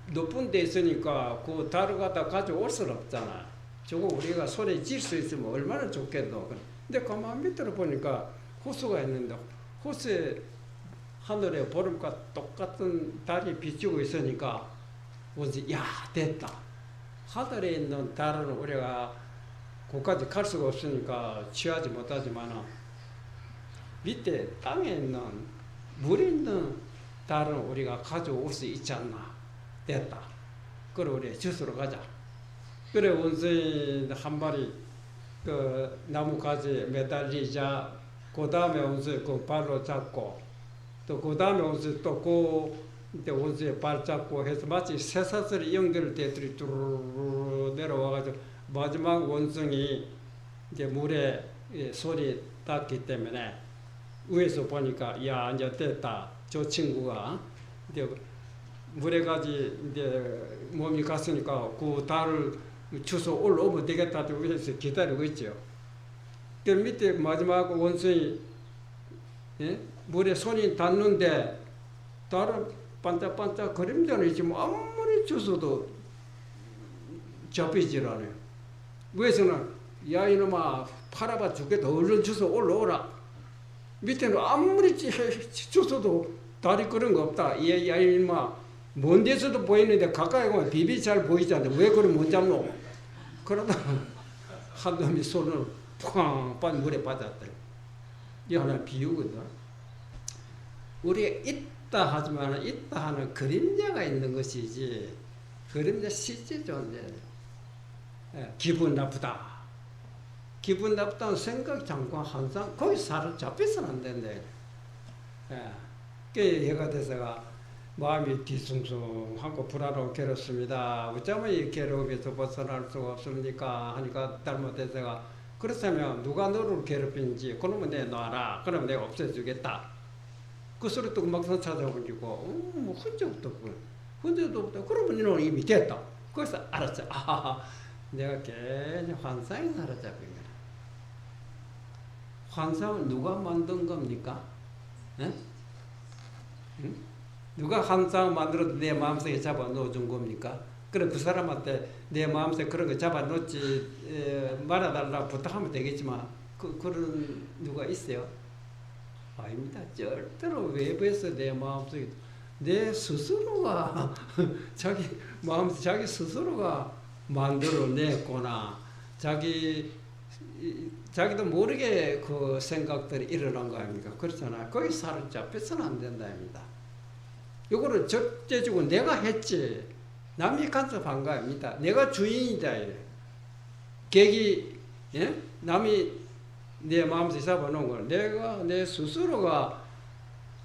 높은 데 있으니까 그 달을 갖다 가져올 수는 없잖아. 저거 우리가 손에 쥘 수 있으면 얼마나 좋겠노. 근데 가만 밑으로 보니까 호수가 있는데 호수에 하늘에 보름과 똑같은 달이 비추고 있으니까 뭐지? 야 됐다. 하늘에 있는 달은 우리가 거기까지 갈 수가 없으니까 취하지 못하지만 밑에 땅에 있는 물에 있는 달은 우리가 가져올 수 있지 않나. 됐다. 그래 우리 주스로 가자. 그래 원숭이 한 마리 그 나무가지 매달리자. 그 다음에 원숭이 그 발로 잡고 또 그 다음에 원숭이 또 그 원숭이 발 잡고 해서 마치 쇠사슬이 연결되더니 뚜루루루 내려와가지고 마지막 원숭이 이제 물에 손이 닿기 때문에 위에서 보니까 야 이제 됐다. 저 친구가 이제 물에 가지 이제 몸이 갔으니까 그 달을 주워 올라오면 되겠다. 위에서 기다리고 있죠. 그 밑에 마지막 원숭이 물에 손이 닿는데 달은 반짝반짝 그림자는 있지만 아무리 주워도 잡히질 않아요. 위에서는 야 이놈아 팔아봐 죽겠다. 얼른 주워 올라오라. 밑에는 아무리 주워도 달이 그런 거 없다. 야 이놈아 먼 데서도 보이는데 가까이 가면 비비 잘 보이지 않는데 왜 그걸 못 잡노? 그러다 한 놈이 손을 팡 물에 빠졌다. 이 하나 비유거든. 우리가 있다 하지만 있다 하는 그림자가 있는 것이지 그림자 실제 존재. 기분 나쁘다. 기분 나쁘다는 생각, 장관, 환상 거기 사로잡혀서는 안 된대. 그 얘가 돼서가 마음이 뒤숭숭하고 불안하고 괴롭습니다. 어쩌면 이 괴로움에서 벗어날 수가 없습니까? 하니까 잘못해서가 그렇다면 누가 너를 괴롭힌지 그놈은 내놔라. 그러면 내가 없애주겠다. 그 소리 또 막상 찾아보니고 뭐 흔적도 없고 흔적도 없다. 그러면 너는 이미 됐다. 그래서 알았죠. 내가 괜히 환상에 사로잡힌 거야. 환상을 누가 만든 겁니까? 응? 누가 환상을 만들어도 내 마음속에 잡아 넣어준 겁니까? 그래 그 사람한테 내 마음속에 그런 거 잡아 놓지 말아달라 부탁하면 되겠지만 그런 누가 있어요? 아닙니다. 절대로 외부에서 내 마음속에 내 스스로가 자기 마음속 자기 스스로가 만들어냈거나 자기도 모르게 그 생각들이 일어난 거 아닙니까? 그렇잖아요. 거기 사로잡혀서는 안 된다입니다. 이거를 절대적으로 내가 했지. 남이 간섭한 거 아닙니다. 내가 주인이다. 객이, 예? 남이 내 마음속에 잡아놓은 걸 내가, 내 스스로가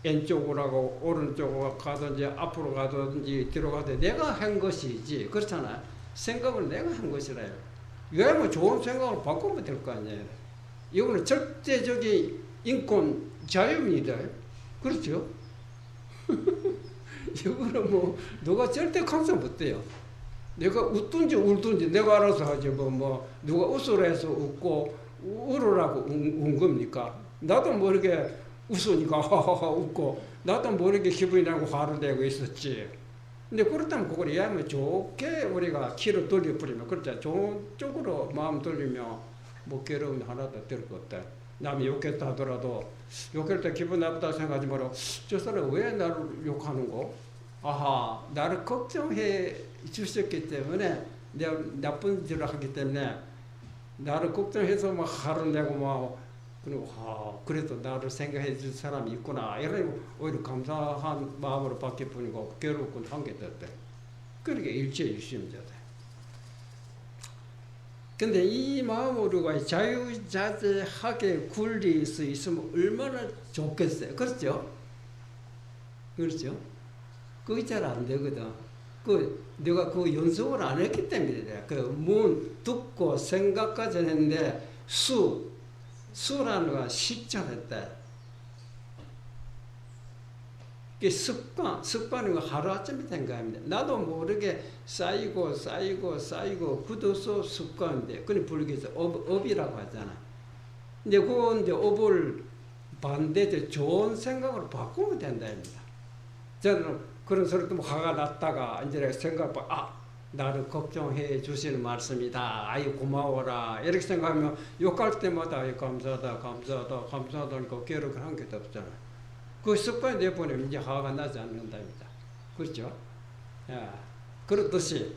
왼쪽으로 하고 오른쪽으로 가든지 앞으로 가든지 뒤로 가든지 내가 한 것이지. 그렇잖아. 생각을 내가 한 것이라요. 왜 좋은 생각을 바꾸면 될 거 아니에요. 이거는 절대적인 인권 자유입니다. 그렇죠? 이거는 누가 절대 간섭 못해요. 내가 웃든지 울든지 내가 알아서 하지. 누가 웃으라 해서 웃고 울으라고 운 겁니까? 나도 모르게 웃으니까 하하하 웃고 나도 모르게 기분이 나고 화를 내고 있었지. 근데 그렇다면 그걸 이해하면 좋게 우리가 키를 돌려버리면 그렇잖아. 좋은 쪽으로 마음 돌리면 괴로움이 하나도 들 것 없다. 남이 욕했다 하더라도 욕할 때 기분 나쁘다 생각하지 말고 저 사람 왜 나를 욕하는 거? 아하, 나를 걱정해 주셨기 때문에 내가 나쁜 짓을 하기 때문에 나를 걱정해서 화를 내고 그리고 그래도 나를 생각해 줄 사람이 있구나. 이러면 오히려 감사한 마음으로 바뀌어버리고 괴롭고 한 게 됐대. 그러니까 일체일심자다. 근데 이 마음으로가 자유자재하게 굴릴 수 있으면 얼마나 좋겠어요. 그렇죠? 그렇죠? 그게 잘 안 되거든. 내가 그 연습을 안 했기 때문에 문 듣고 생각까지 했는데 수라는 건 실천했다. 이게 습관은 하루아침에 된 거입니다. 나도 모르게 쌓이고 굳어서 습관인데, 그건 불교에서 업이라고 하잖아. 근데 업을 반대로 좋은 생각으로 바꾸면 된다입니다. 저는 그런 소리 또 화가 났다가 이제 나를 걱정해 주시는 말씀이다. 아유 고마워라. 이렇게 생각하면 욕할 때마다 감사하다 하니까 괴롭게 한 게 없잖아. 그 습관이 되어버리면 이제 화가 나지 않는답니다. 그렇죠? 야, 그렇듯이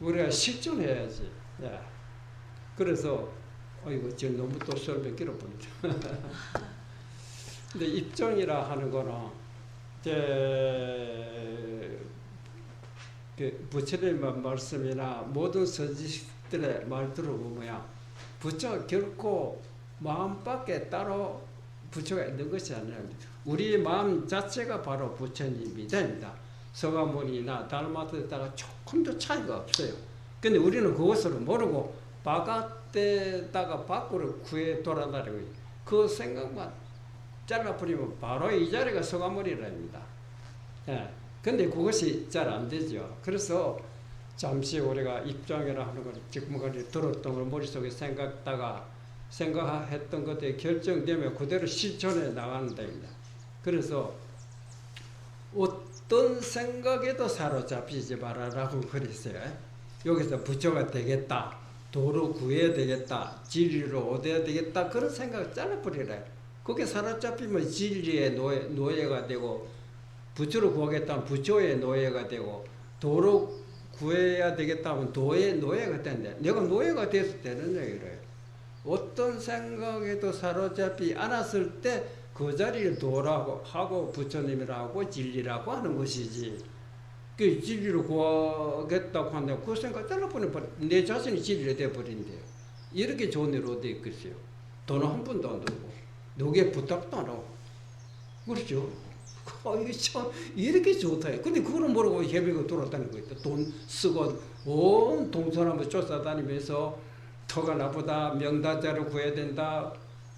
우리가 실천해야지. 야, 그래서 지금 너무 또 설명 길어버리죠. 근데 입정이라 하는 거는 부처님의 말씀이나 모든 선지식들의 말 들어보면 부처가 결코 마음 밖에 따로 부처가 있는 것이 아니라 우리 마음 자체가 바로 부처님이다. 서가모니나 달마트에다가 조금도 차이가 없어요. 근데 우리는 그것을 모르고 바깥에다가 밖으로 구해 돌아다니고 그 생각만 잘라버리면 바로 이 자리가 서가모니랍니다. 예. 근데 그것이 잘 안 되죠. 그래서 잠시 우리가 입장이라 하는 걸 지금까지 들었던 걸 머릿속에 생각했던 것에 결정되면 그대로 실천해 나가는 데입니다. 그래서 어떤 생각에도 사로잡히지 말아라고 그랬어요. 여기서 부처가 되겠다, 도로 구해야 되겠다, 진리로 얻어야 되겠다 그런 생각을 잘라버리래. 그게 사로잡히면 진리의 노예가 되고 부처를 구하겠다면 부처의 노예가 되고 도로 구해야 되겠다 하면 도의 노예가 된대. 내가 노예가 돼서 되는 얘기래요. 어떤 생각에도 사로잡히 않았을 때 그 자리를 도라고 하고 부처님이라고 진리라고 하는 것이지. 그 진리를 구하겠다고 한다면 그 생각 잘라버리면 내 자신이 진리가 되어버린대요. 이렇게 좋은 일 어디 있겠어요. 돈은 한 푼도 안 들고 누구의 부탁도 안 하고. 그렇죠? 이게 참 이렇게 좋다. 근데 그거는 모르고 헤매고 돌아다니고 있다. 돈 쓰고 온 동서남을 쫓아다니면서 터가 나보다 명단자를 구해야 된다.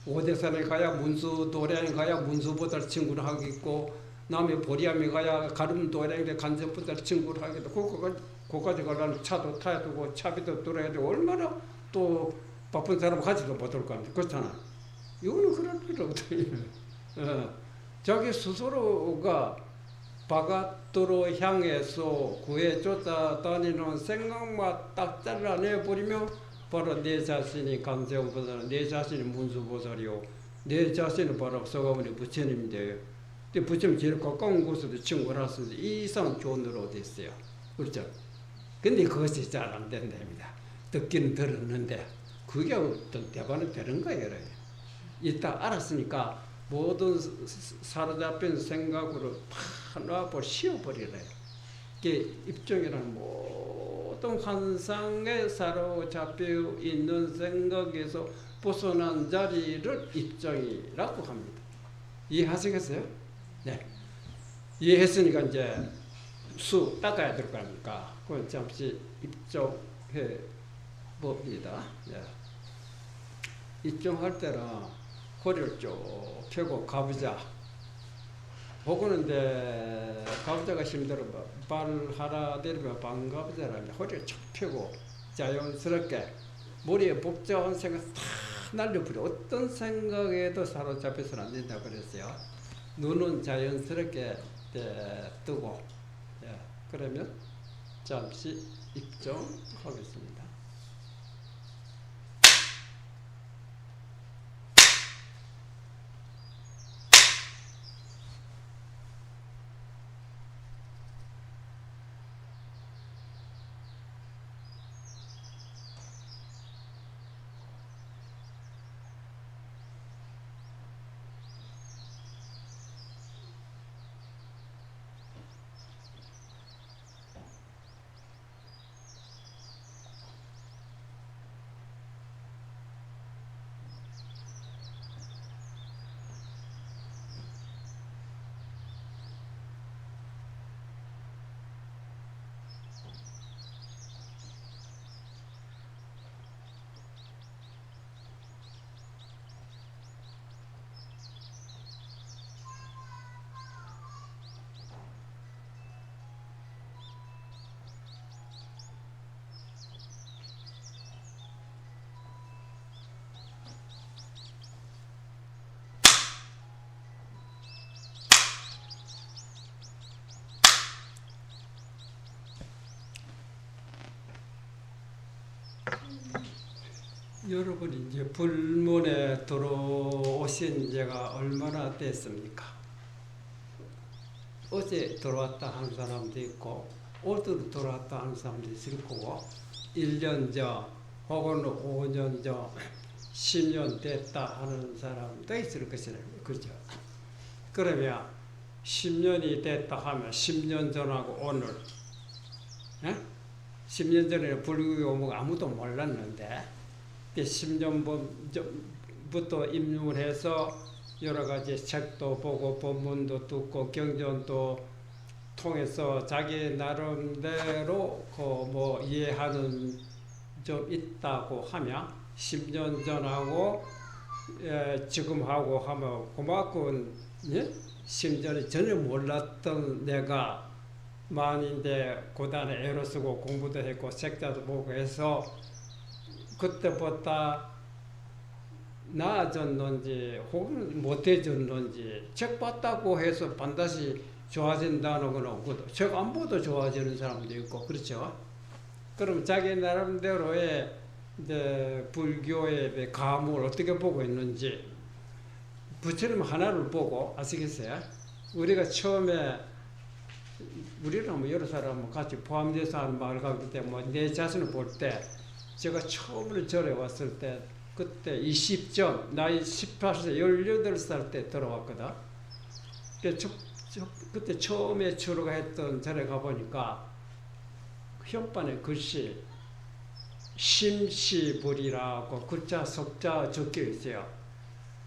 오대산에 가야 문수 도량에 가야 문수보다 친구를 하겠고 남의 보리암에 가야 가름 도량에 간접보다 친구를 하겠다. 거기까지 가려면 차도 타야 되고 차비도 들어야 되고 얼마나 또 바쁜 사람 가지도 못할 거 아닙니까? 그렇잖아. 이거는 그럴 필요 없다. 자기 스스로가 바깥으로 향해서 구해 쫓아다니는 생각만 딱 잘라내버리면 바로 내 자신이 감세음보살, 내 자신이 문수보살이요, 내 자신은 바로 서가모니 부처님인데요. 근데 부처님 제일 가까운 곳에도 친구를 하셨는데 이 이상 좋은 일 어디 있어요. 그렇죠? 근데 그것이 잘 안 된답니다. 듣기는 들었는데 그게 어떤 대반은 되는 거예요. 이따 알았으니까 모든 사로잡힌 생각으로 다 놔버 씌워버리래. 이게 입종이라는 모든 환상에 사로잡혀 있는 생각에서 벗어난 자리를 입종이라고 합니다. 이해하시겠어요? 네. 이해했으니까 이제 수 닦아야 될 거 아닙니까? 그건 잠시 입종해 봅니다. 네. 입종할 때는 허리를 쭉 펴고 가부좌. 보고는데 가부좌가 힘들어 발 하나 내리면 반가부좌라면 허리를 쭉 펴고 자연스럽게 머리에 복잡한 생각 다 날려버려. 어떤 생각에도 사로잡혀서는 안 된다고 그랬어요. 눈은 자연스럽게 뜨고. 예, 그러면 잠시 입종하겠습니다. 여러분이 이제 불문에 들어오신 지가 얼마나 됐습니까? 어제 들어왔다 하는 사람도 있고, 오늘 들어왔다 하는 사람도 있을 거고, 1년 전, 혹은 5년 전, 10년 됐다 하는 사람도 있을 것이라, 그죠? 그러면 10년이 됐다 하면 10년 전하고 오늘, 에? 10년 전에 불교가 오면 아무도 몰랐는데, 10년부터 입문해서 여러 가지 책도 보고 본문도 듣고 경전도 통해서 자기 나름대로 뭐 이해하는 좀 있다고 하면 10년 전하고 지금하고 하면 그만큼 예? 10년에 전혀 몰랐던 내가 만인데 고단에 애로 쓰고 공부도 했고 책자도 보고 해서 그때보다 나아졌는지 혹은 못해졌는지 책 봤다고 해서 반드시 좋아진다는 건 없거든. 책 안 봐도 좋아지는 사람도 있고 그렇죠. 그럼 자기 나름대로의 이제 불교의 감을 어떻게 보고 있는지 부처님 하나를 보고 아시겠어요? 우리가 처음에 우리는 뭐 여러 사람 같이 포함돼서 하는 말을 가기 때문에 내 자신을 볼 때 제가 처음으로 절에 왔을 때 그때 20점 나이 18세 18살 때 들어왔거든. 그때 처음에 주로가 했던 절에 가보니까 현판에 글씨 심시불이라고 글자 석자 적혀 있어요.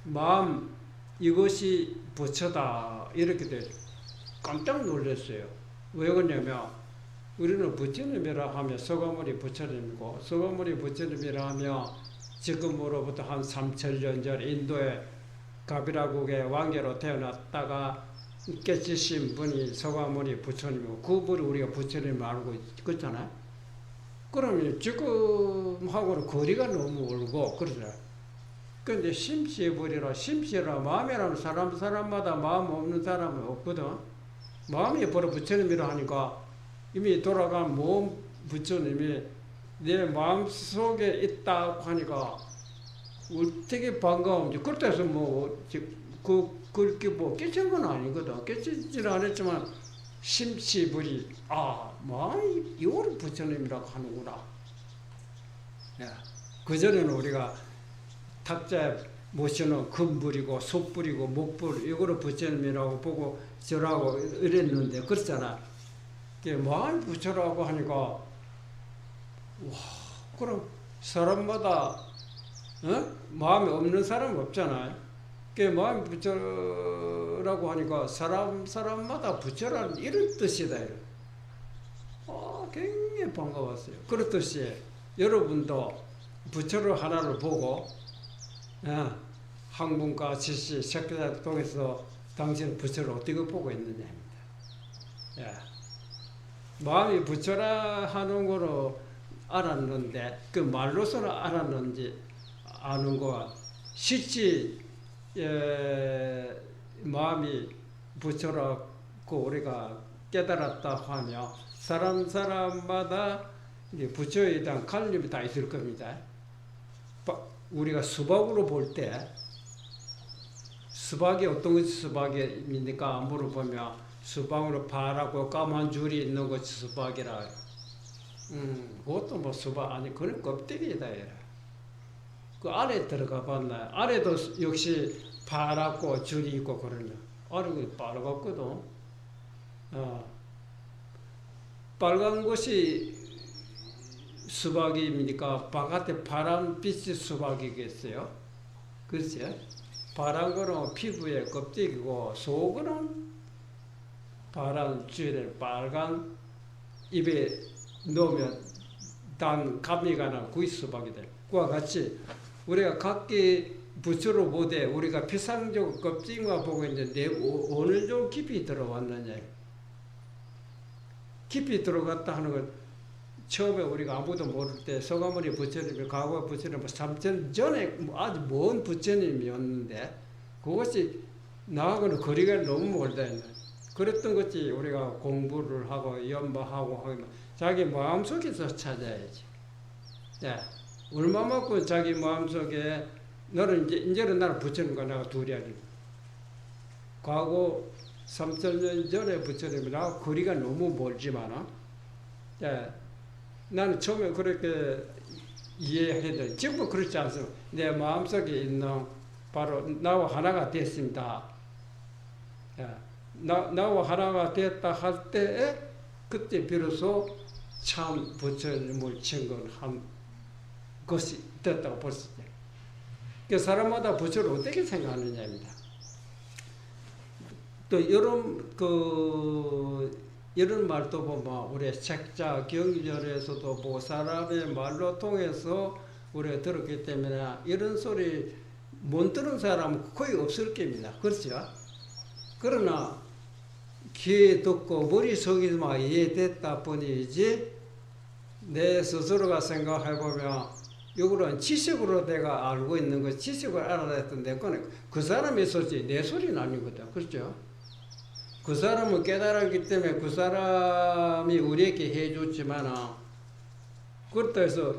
마음 이것이 부처다 이렇게 돼 깜짝 놀랐어요. 왜 그러냐면 우리는 부처님이라 하면 서가모니 부처님이고 서가모니 부처님이라 하면 지금으로부터 한 3000년 전 인도의 가비라국의 왕계로 태어났다가 깨치신 분이 서가모니 부처님이고 그분을 우리가 부처님 알고 있잖아요. 그러면 지금하고는 거리가 너무 멀고 그러잖아요. 근데 심시불이라 심시라 마음이라는 사람마다 마음 없는 사람은 없거든. 마음이 바로 부처님이라 하니까 이미 돌아간 몸 부처님이 내 마음속에 있다고 하니까 어떻게 반가운지 그때서 뭐 그렇게 뭐 깨친 건 아니거든. 깨치지는 않았지만 심시불이 마음이 이거를 부처님이라고 하는구나. 그 전에는 우리가 탁자에 모시는 금불이고 숯불이고 목불 이거를 부처님이라고 보고 저라고 이랬는데 그렇잖아. 마음이 부처라고 하니까 와 그럼 사람마다 마음이 없는 사람은 없잖아요. 마음이 부처라고 하니까 사람마다 부처라는 이런 뜻이다. 굉장히 반가웠어요. 그렇듯이 여러분도 부처를 하나를 보고 학문과 지식, 색깔을 통해서 당신은 부처를 어떻게 보고 있느냐입니다. 마음이 부처라 하는 거로 알았는데 그 말로서는 알았는지 아는 거와 실제 마음이 부처라고 우리가 깨달았다 하면 사람마다 부처에 대한 관념이 다 있을 겁니다. 우리가 수박으로 볼 때 수박이 어떤 것이 수박입니까? 물어보면 수박으로 파랗고 까만 줄이 있는 것이 수박이라. 그것도 뭐 수박 아니 그런 껍데기다. 그 안에 들어가 봤나요? 안에도 역시 파랗고 줄이 있고 그러냐. 안에 빨갛거든. 빨간 것이 수박입니까? 바깥에 파란 빛이 수박이겠어요? 그렇지? 파란 거는 피부의 껍데기고 속은 파란 줄에 빨간 입에 넣으면 단 감미가 나는 그게 수박이 돼. 그와 같이 우리가 각기 부처로 보되 우리가 피상적 껍질만 보고 있는데 어느 정도 깊이 들어왔느냐. 깊이 들어갔다 하는 건 처음에 우리가 아무도 모를 때 서가모니 부처님이 과거 부처님 3천 전에 아주 먼 부처님이었는데 그것이 나하고는 거리가 너무 멀다 했네. 그랬던 것이 우리가 공부를 하고 연마하고 하면 자기 마음속에서 찾아야지. 얼마만큼 자기 마음속에 너는 이제는 나는 부처님과 내가 둘이 아니고 과거 3,000년 전에 부처님이 나하고 거리가 너무 멀지만은 나는 처음에 그렇게 이해해도 지금은 그렇지 않습니다. 내 마음속에 있는 바로 나와 하나가 됐습니다. 나와 하나가 됐다 할 때에 그때 비로소 참 부처님을 증거한 것이 됐다고 볼 수 있어요. 그 사람마다 부처를 어떻게 생각하느냐입니다. 또 이런 말도 보면 우리 책자 경전에서도 뭐 사람의 말로 통해서 우리가 들었기 때문에 이런 소리 못 들은 사람은 거의 없을 겁니다. 그렇죠? 그러나 귀에 듣고 머릿속에만 이해됐다 뿐이지 내 스스로가 생각해보면 이거는 지식으로 내가 알고 있는 거 지식을 알아냈던 내 거는 그 사람의 소리 내 소리는 아니거든. 그렇죠? 그 사람은 깨달았기 때문에 그 사람이 우리에게 해줬지만 그렇다 해서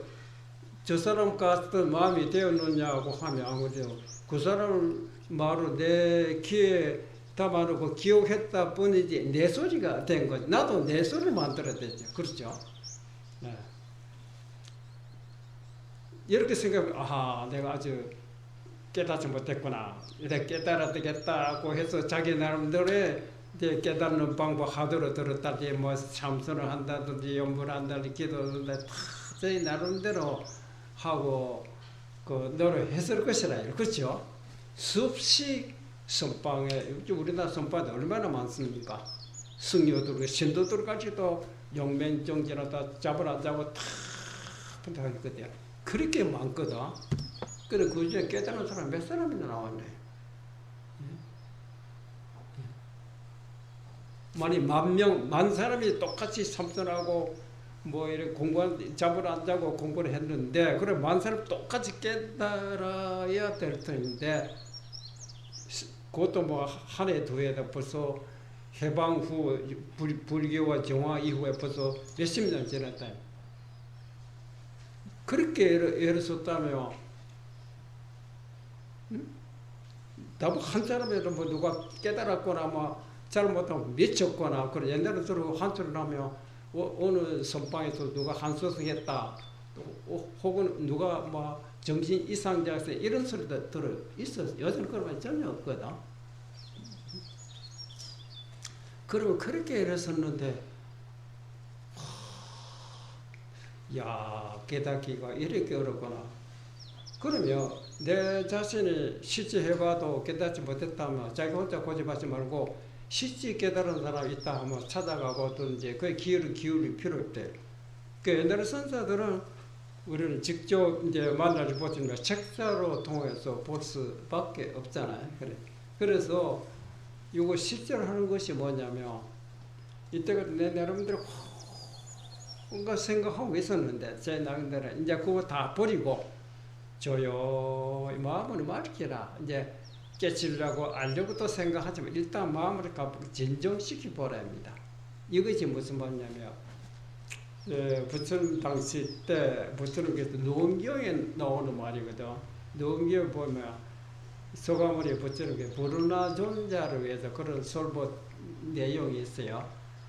저 사람 같은 마음이 되었느냐고 하면 아무래도 그 사람 말을 내 귀에 담아놓고 기억했다 뿐이지 내 소리가 된 거지. 나도 내 소리를 만들어냈죠. 그렇죠? 네. 이렇게 생각하면 아하 내가 아주 깨닫지 못했구나. 이렇게 깨달아야 되겠다고 해서 자기 나름대로의 깨닫는 방법 하도록 들었다든지 뭐 참선을 한다든지 연부를 한다든지 기도를 한다든지 다 저희 나름대로 하고 그 노력했을 것이라. 그렇죠? 수없이 선방에 우리나라 선방에 얼마나 많습니까? 승려들, 신도들까지도 용맹정진을 다 잡으라 잡고 다 부탁했거든요. 그렇게 많거든. 그래 그 중에 깨달은 사람 몇 사람이나 나왔네. 만약 만 사람이 똑같이 참선하고 뭐 이렇게 공부한 잠을 안 자고 공부를 했는데 그래 만 사람 똑같이 깨달아야 될 텐데 그것도 뭐 한 해 두 해다 벌써 해방 후 불교와 정화 이후에 벌써 몇십 년 지났다. 그렇게 애를 썼다며 나도 한 사람이라도 뭐 누가 깨달았거나 뭐 잘못하면 미쳤거나 그래 옛날에 들어 한소리 하면 어느 선방에서 누가 한소승 했다 혹은 누가 뭐 정신 이상자에서 이런 소리도 들어 있어. 요즘 그런 건 전혀 없거든. 그러면 그렇게 일했었는데, 야, 깨닫기가 이렇게 어렵구나. 그러면 내 자신이 실제 해봐도 깨닫지 못했다면 자기 혼자 고집하지 말고 실제 깨달은 사람이 있다 하면 찾아가고든지 그 기울일 필요 없대. 그 옛날 선사들은 우리는 직접 이제 만나지 못했지만 책자로 통해서 볼 수밖에 없잖아요. 그래서 이거 실제로 하는 것이 뭐냐면 이때가 내 나름대로 뭔가 생각하고 있었는데 제 나름대로 이제 그거 다 버리고 조용히 마음을 맡기라. 이제 깨치려고 알려고도 생각하지만 일단 마음을 진정시키 보라 합니다. 이것이 무슨 말이냐면 부처님 당시 때 부처님께서 노음경에 나오는 말이거든. 노음경에 보면 소가모니 부처님께 부르나 존자를 위해서 그런 설법 내용이 있어요.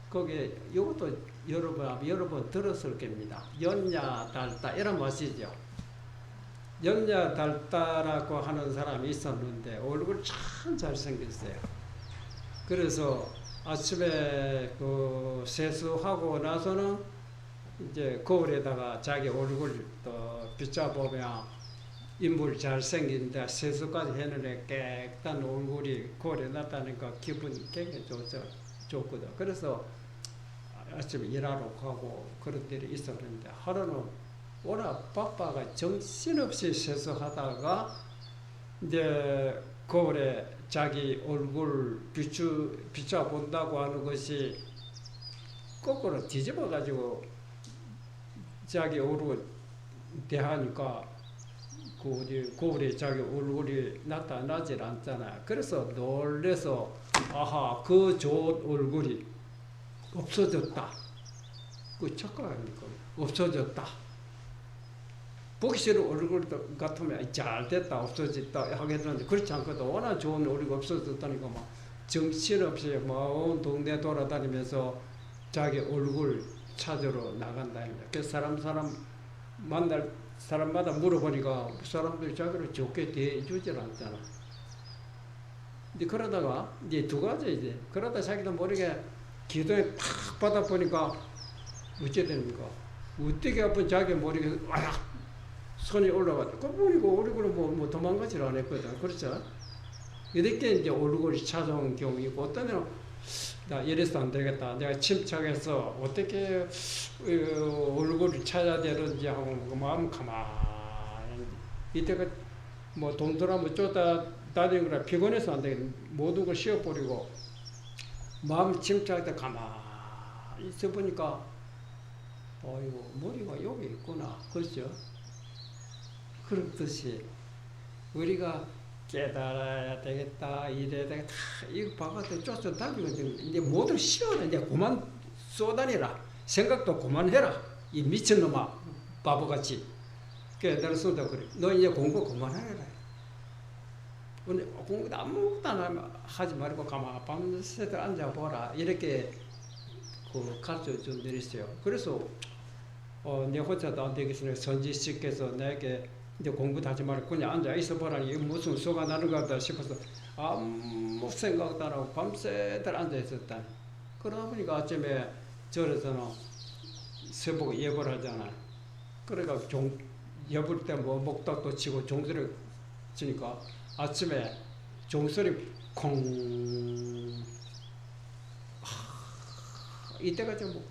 거기에 이것도 여러 번 들었을 겁니다. 연야 달다 이런 맛이죠. 연야 달다라고 하는 사람이 있었는데 얼굴 참 잘생겼어요. 그래서 아침에 그 세수하고 나서는 이제 거울에다가 자기 얼굴 또 비춰보면 인물 잘생긴데 세수까지 했는데 깨끗한 얼굴이 거울에 나타나니까 기분이 굉장히 좋거든. 그래서 아침에 일하러 가고 그런 일이 있었는데 하루는 워낙 바빠가 정신없이 세수하다가 이제 거울에 자기 얼굴 비춰본다고 하는 것이 거꾸로 뒤집어가지고 자기 얼굴 대하니까 거울에 자기 얼굴이 나타나질 않잖아요. 그래서 놀래서 아하 그 좋은 얼굴이 없어졌다. 그 착각합니까? 없어졌다. 보기 싫은 얼굴 같으면 잘 됐다 없어졌다 하겠는데 그렇지 않거든. 워낙 좋은 얼굴이 없어졌다니까 막 정신없이 온 동네 돌아다니면서 자기 얼굴 찾으러 나간다. 그래서 사람 만날 사람마다 물어보니까 사람들이 자기를 좋게 대해주질 않잖아. 근데 그러다가 이제 두 가지 이제 그러다 자기도 모르게 기도에 탁 받아 보니까 어째 됩니까? 어떻게 아픈 자기 모르게 손이 올라갔다. 그 보니까 얼굴은 뭐 도망가질 않았거든. 그렇죠? 이렇게 이제 얼굴이 찾아온 경우 있고 어떤 애는 나 이래서 안 되겠다. 내가 침착해서 어떻게 얼굴을 찾아야 되는지 하고 마음 가만히 이때가 뭐 동들하면 쫓아다니는 거라 피곤해서 안 되겠다. 모든 걸 쉬어버리고 마음을 침착할 가만히 있어 보니까 어이구 머리가 여기 있구나. 그렇죠? 그렇듯이 우리가 깨달아야 되겠다, 이래야 되겠다, 이거 봐가지고 쫓아다니거든. 이제 모두 쉬어라. 이제 그만 쏘다니라. 생각도 그만해라. 이 미친놈아, 바보같이. 깨달아서도 그래. 너 이제 공부 그만해라. 공부 아무것도 안 하지 말고 가만 밤새도록 앉아보라. 이렇게 가르쳐 준 일이 있어요. 그래서 내 혼자도 안 되겠으니 선지식께서 내게 이제 공부도 하지 말고 그냥 앉아 있어 보라니 이게 무슨 소가 나는 것 같다 싶어서 아무 생각도 안 하고 밤새도록 앉아 있었다. 그러다 보니까 아침에 절에서는 새벽 예보를 하잖아. 그러니까 예볼 때 뭐 목탁도 치고 종소리 치니까 아침에 종소리 콩 이때가 좀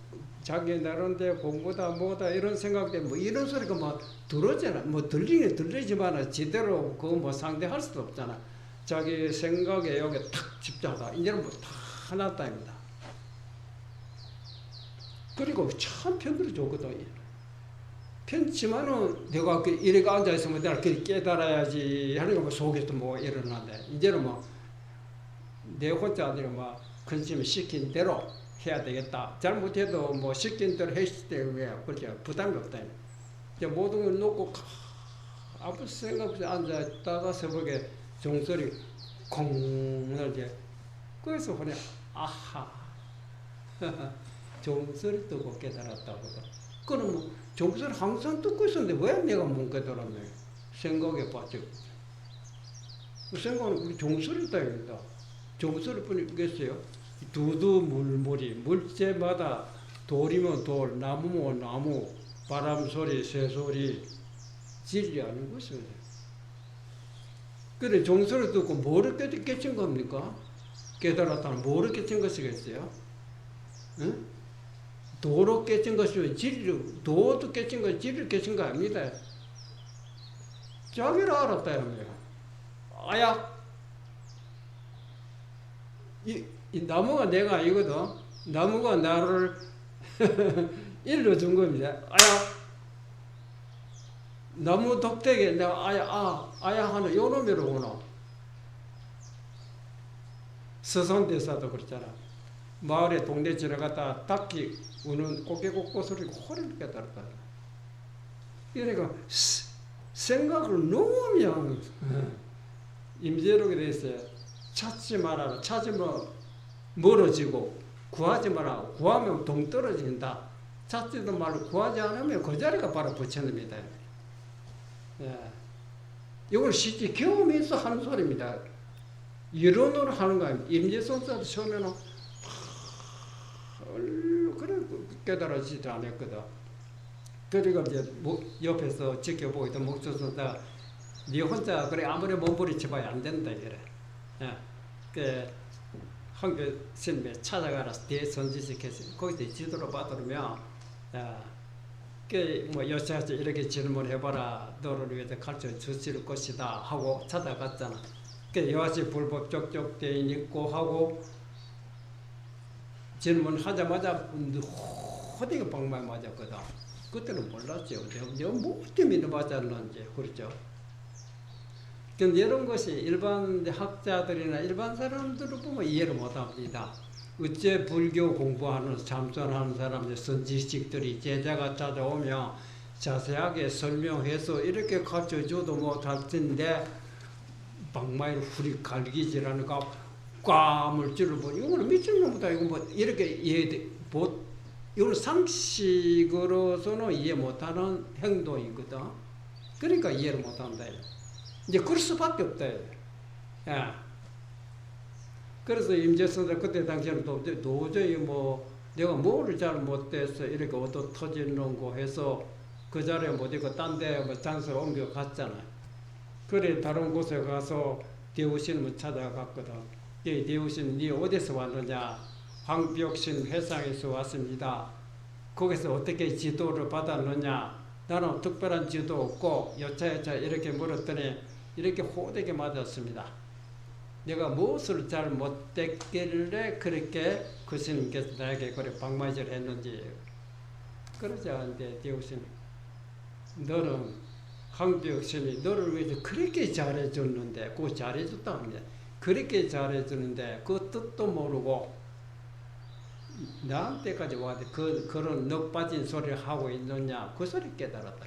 자기 나름대로 공부다 뭐다 이런 생각 때문에 뭐 이런 소리가 뭐 들어오잖아. 뭐 들리긴 들리지만 제대로 그거 뭐 상대할 수도 없잖아. 자기 생각에 여기 탁 집중하다. 이제는 뭐 다 하나다입니다. 그리고 참 편들이 좋거든. 편치만은 내가 이렇게 앉아있으면 내가 깨달아야지 하는 거 뭐 속에서 뭐 일어나는데 이제는 뭐 내 혼자 아니라 뭐 근심을 시킨 대로 해야 되겠다. 잘못해도 뭐 시킨 대로 했을 때 왜 그렇게 부담이 없다. 이제 모든 걸 놓고 아무 생각 없이 앉아있다가 새벽에 종소리 콩 이제 그래서 그냥 아하 종소리 듣고 깨달았다고. 그럼 뭐 종소리 항상 듣고 있었는데 왜 내가 못 깨달았네. 생각에 빠져. 생각은 우리 종소리 따입니다. 종소리 뿐이겠어요. 두두물물이 물체마다 돌이면 돌, 나무면 나무, 바람소리, 새소리, 진리 아닌 것입니다. 그래 종소리 듣고 뭐를 깨친 겁니까? 깨달았다는 뭐를 깨친 것이겠어요? 응? 도로 깨친 것이면 진리, 도도 깨친 거, 진리를 깨친 거 아닙니다. 자기를 알았다며. 아야, 이 나무가 내가 아니거든. 나무가 나를 일러준 겁니다. 아야, 나무 독택에 내가 아야 하는 요 놈이로구나. 서산대사도 그렇잖아. 마을에 동네 지나갔다 닭이 우는 꼬깨꼬꼬 소리가 호리를 깨달았다. 그러니까 생각을 놓으면 임재록에 대해서 찾지 말아라. 찾으면 멀어지고 구하지 마라. 구하면 동떨어진다. 찾지도 말고 구하지 않으면 그 자리가 바로 부처님이다. 예. 이걸 실제 경험이 있어 하는 소리입니다. 이론으로 하는 거 아닙니다. 임재성사도 처음에는 그래 깨달아지지 않았거든. 그리고 이제 옆에서 지켜보고 있던 목조선사 네 혼자 그래 아무리 몸부림쳐봐야 안 된다 이래. 예. 그 황교 스님에 찾아가라 대선지식했어요. 거기서 지도로 받으면 그 여차저차 이렇게 질문해봐라. 너를 위해서 가르쳐 주실 것이다 하고 찾아갔잖아. 그 여하시 불법 적적대인 있고 하고 질문하자마자 호되게 방망이 맞았거든. 그때는 몰랐죠. 내가 뭐 때문에 맞았는지. 그렇죠. 근데 이런 것이 일반 학자들이나 일반 사람들을 보면 이해를 못합니다. 어째 불교 공부하는 참선하는 사람들 선지식들이 제자가 찾아오면 자세하게 설명해서 이렇게 가르쳐줘도 못할 텐데 방망이를 후리 갈기질하는 거 꽈물 찌르고 이거는 미친놈이다. 이거 뭐 이렇게 이해돼. 이거는 상식으로서는 이해 못하는 행동이거든. 그러니까 이해를 못한다. 이제 그럴 수밖에 없다. 야. 그래서 임재선생 그때 당시에는 도저히 뭐 내가 뭐를 잘 못해서 이렇게 얻어 터지는 거 해서 그 자리에 못 있고 딴 데 뭐 장소를 옮겨 갔잖아. 그래 다른 곳에 가서 대우신을 찾아갔거든. 대우신 네 어디서 왔느냐? 황벽신 회상에서 왔습니다. 거기서 어떻게 지도를 받았느냐? 나는 특별한 지도 없고 여차여차 이렇게 물었더니 이렇게 호되게 맞았습니다. 내가 무엇을 잘 못했길래 그렇게 그 스님께서 나에게 그래 방마질 했는지. 그러지 않는데 대우신 너는 황벽신이 너를 위해서 그렇게 잘해줬는데 그 잘해줬다 합니다. 그렇게 잘해주는데 그 뜻도 모르고 나한테까지 와서 그런 넋 빠진 소리를 하고 있느냐 그 소리 깨달았다.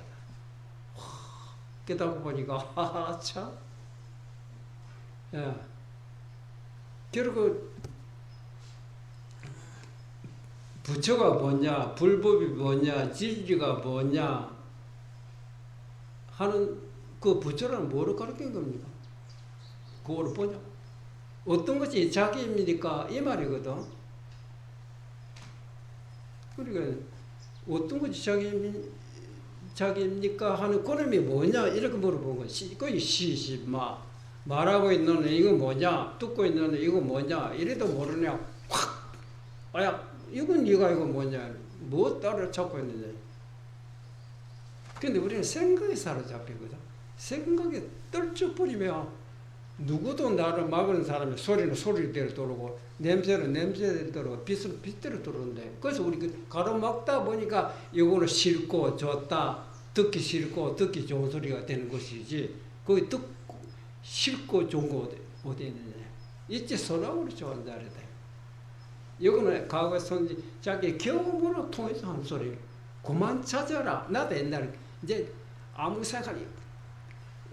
깨닫고 보니까 참 결국 부처가 뭐냐 불법이 뭐냐 진리가 뭐냐 하는 그 부처라는 뭐를 가르친 겁니까? 그거를 보냐? 어떤 것이 자기입니까? 이 말이거든. 그러니까 어떤 것이 자기입니까? 하는 그놈이 뭐냐? 이렇게 물어본 거지. 거의 시시마 말하고 있는 이거 뭐냐? 듣고 있는 이거 뭐냐? 이래도 모르냐? 확! 아야, 이건 네가 이거 뭐냐? 뭐 따로 찾고 있느냐? 근데 우리는 생각에 사로잡히거든. 생각에 떨쳐버리면 누구도 나를 막는 사람이 소리는 소리대로 들어오고 냄새는 냄새대로 들어오고 빛은 빛대로 들어오는데 그래서 우리 가로막다 보니까 이거는 싫고 좋다 듣기 싫고 듣기 좋은 소리가 되는 것이지 거기 듣고 싫고 좋은 거 어디 있느냐 있지 소나무를 좋아하는 자리다. 이거는 과거 선지 자기 경험으로 통해서 한 소리 그만 찾아라. 나도 옛날에 이제 아무 생각이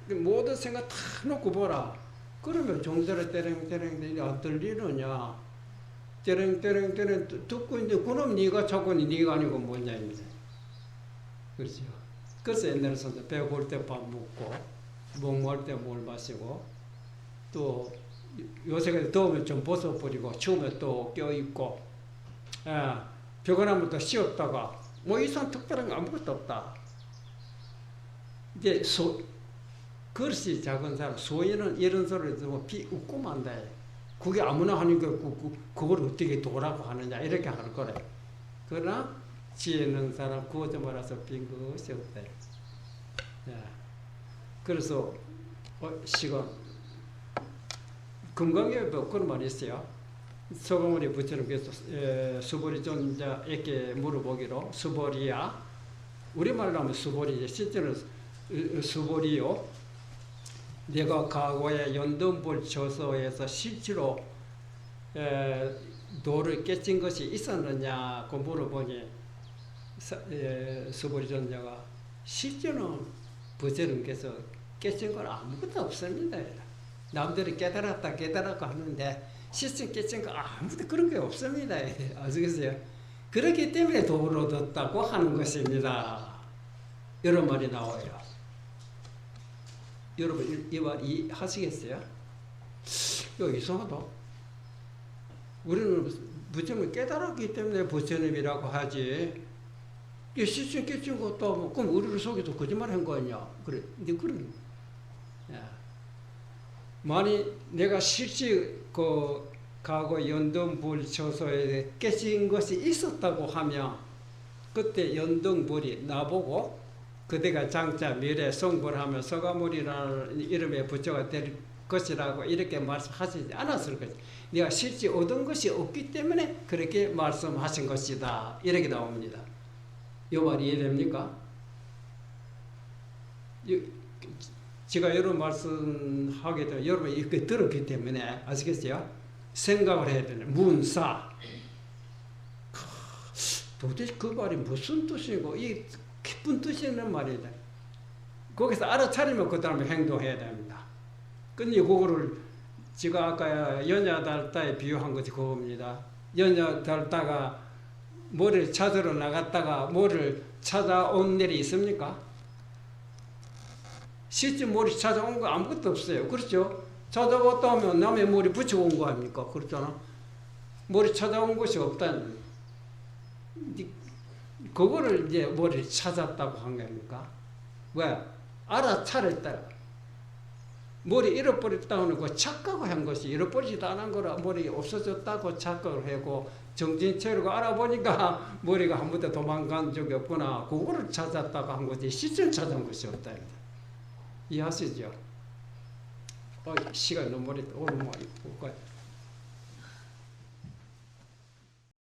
모든 생각 다 놓고 보라. 그러면 종대로 때랭때랭 안 들리느냐? 때랭때랭 듣고 있는데 그럼 네가 찾고니 네가 아니고 뭐냐 입니다. 그렇죠. 그래서 옛날에 선생 배고플 때 밥 먹고 목마를 때 물 마시고, 또 요새 더우면 좀 벗어버리고 추우면 또 껴입고, 피곤하면 또 쉬었다가 뭐 이상 특별한 거 아무것도 없다. 이제 그릇이 작은 사람, 소인은 이런 소리를 듣고 웃고 만다. 그게 아무나 하는 거, 그걸 어떻게 도라고 하느냐, 이렇게 하는 거래. 그러나, 지혜 있는 사람, 구워져 말아서 빈 것이 없다. 그래서, 시간, 건강에도 그런 말이 있어요. 소금물이 부처님 그래서, 수보리 존자에게 물어보기로, 수보리야, 우리말로 하면 수보리, 실제로 수보리요. 내가 과거에 연등불 저서에서 실제로 도를 깨친 것이 있었느냐고 물어보니 수보리 존자가 실제는 부처님께서 깨친 건 아무것도 없습니다. 남들이 깨달았고 하는데 실제 깨친 거 아무것도 그런 게 없습니다. 아시겠어요? 그렇기 때문에 도를 얻었다고 하는 것입니다. 이런 말이 나와요. 여러분 이 말 이해하시겠어요? 이거 이상하다. 우리는 부처님을 깨달았기 때문에 부처님이라고 하지. 이 실제 깨진 것도 뭐 그럼 우리를 속여서 거짓말한 거 아니야? 그래, 근데 그런. 만약 내가 실제 그 과거 연등불 처소에 깨진 것이 있었다고 하면 그때 연등불이 나보고. 그대가 장자 미래 성불하며 서가모니라는 이름의 부처가 될 것이라고 이렇게 말씀하시지 않았을 것이다. 네가 실제 얻은 것이 없기 때문에 그렇게 말씀하신 것이다. 이렇게 나옵니다. 이 말이 이해됩니까? 제가 이런 말씀하게 되면 여러분이 이렇게 들었기 때문에 아시겠어요? 생각을 해야 되는 문사. 도대체 그 말이 무슨 뜻이고 이 깊은 뜻이 있는 말이다. 거기서 알아차리면 그 다음에 행동해야 됩니다. 근데 그거를 제가 아까 연야달다에 비유한 것이 그겁니다. 연야달다가 뭐를 찾으러 나갔다가 뭐를 찾아온 일이 있습니까? 실제 뭐를 찾아온 거 아무것도 없어요. 그렇죠? 찾아왔다 하면 남의 머리 붙이고 온 거 아닙니까? 그렇잖아. 머리 찾아온 것이 없다는. 그거를 이제 머리를 찾았다고 한 겁니까? 왜? 알아차렸다. 머리 잃어버렸다는 거 착각을 한 것이 잃어버리지도 않은 거라 머리 없어졌다고 착각을 하고 정신체로 알아보니까 머리가 한 번도 도망간 적이 없구나. 그거를 찾았다고 한 거지 실제로 찾은 것이 없다. 이해하시죠? 시간이 너무 멀리 오늘 뭐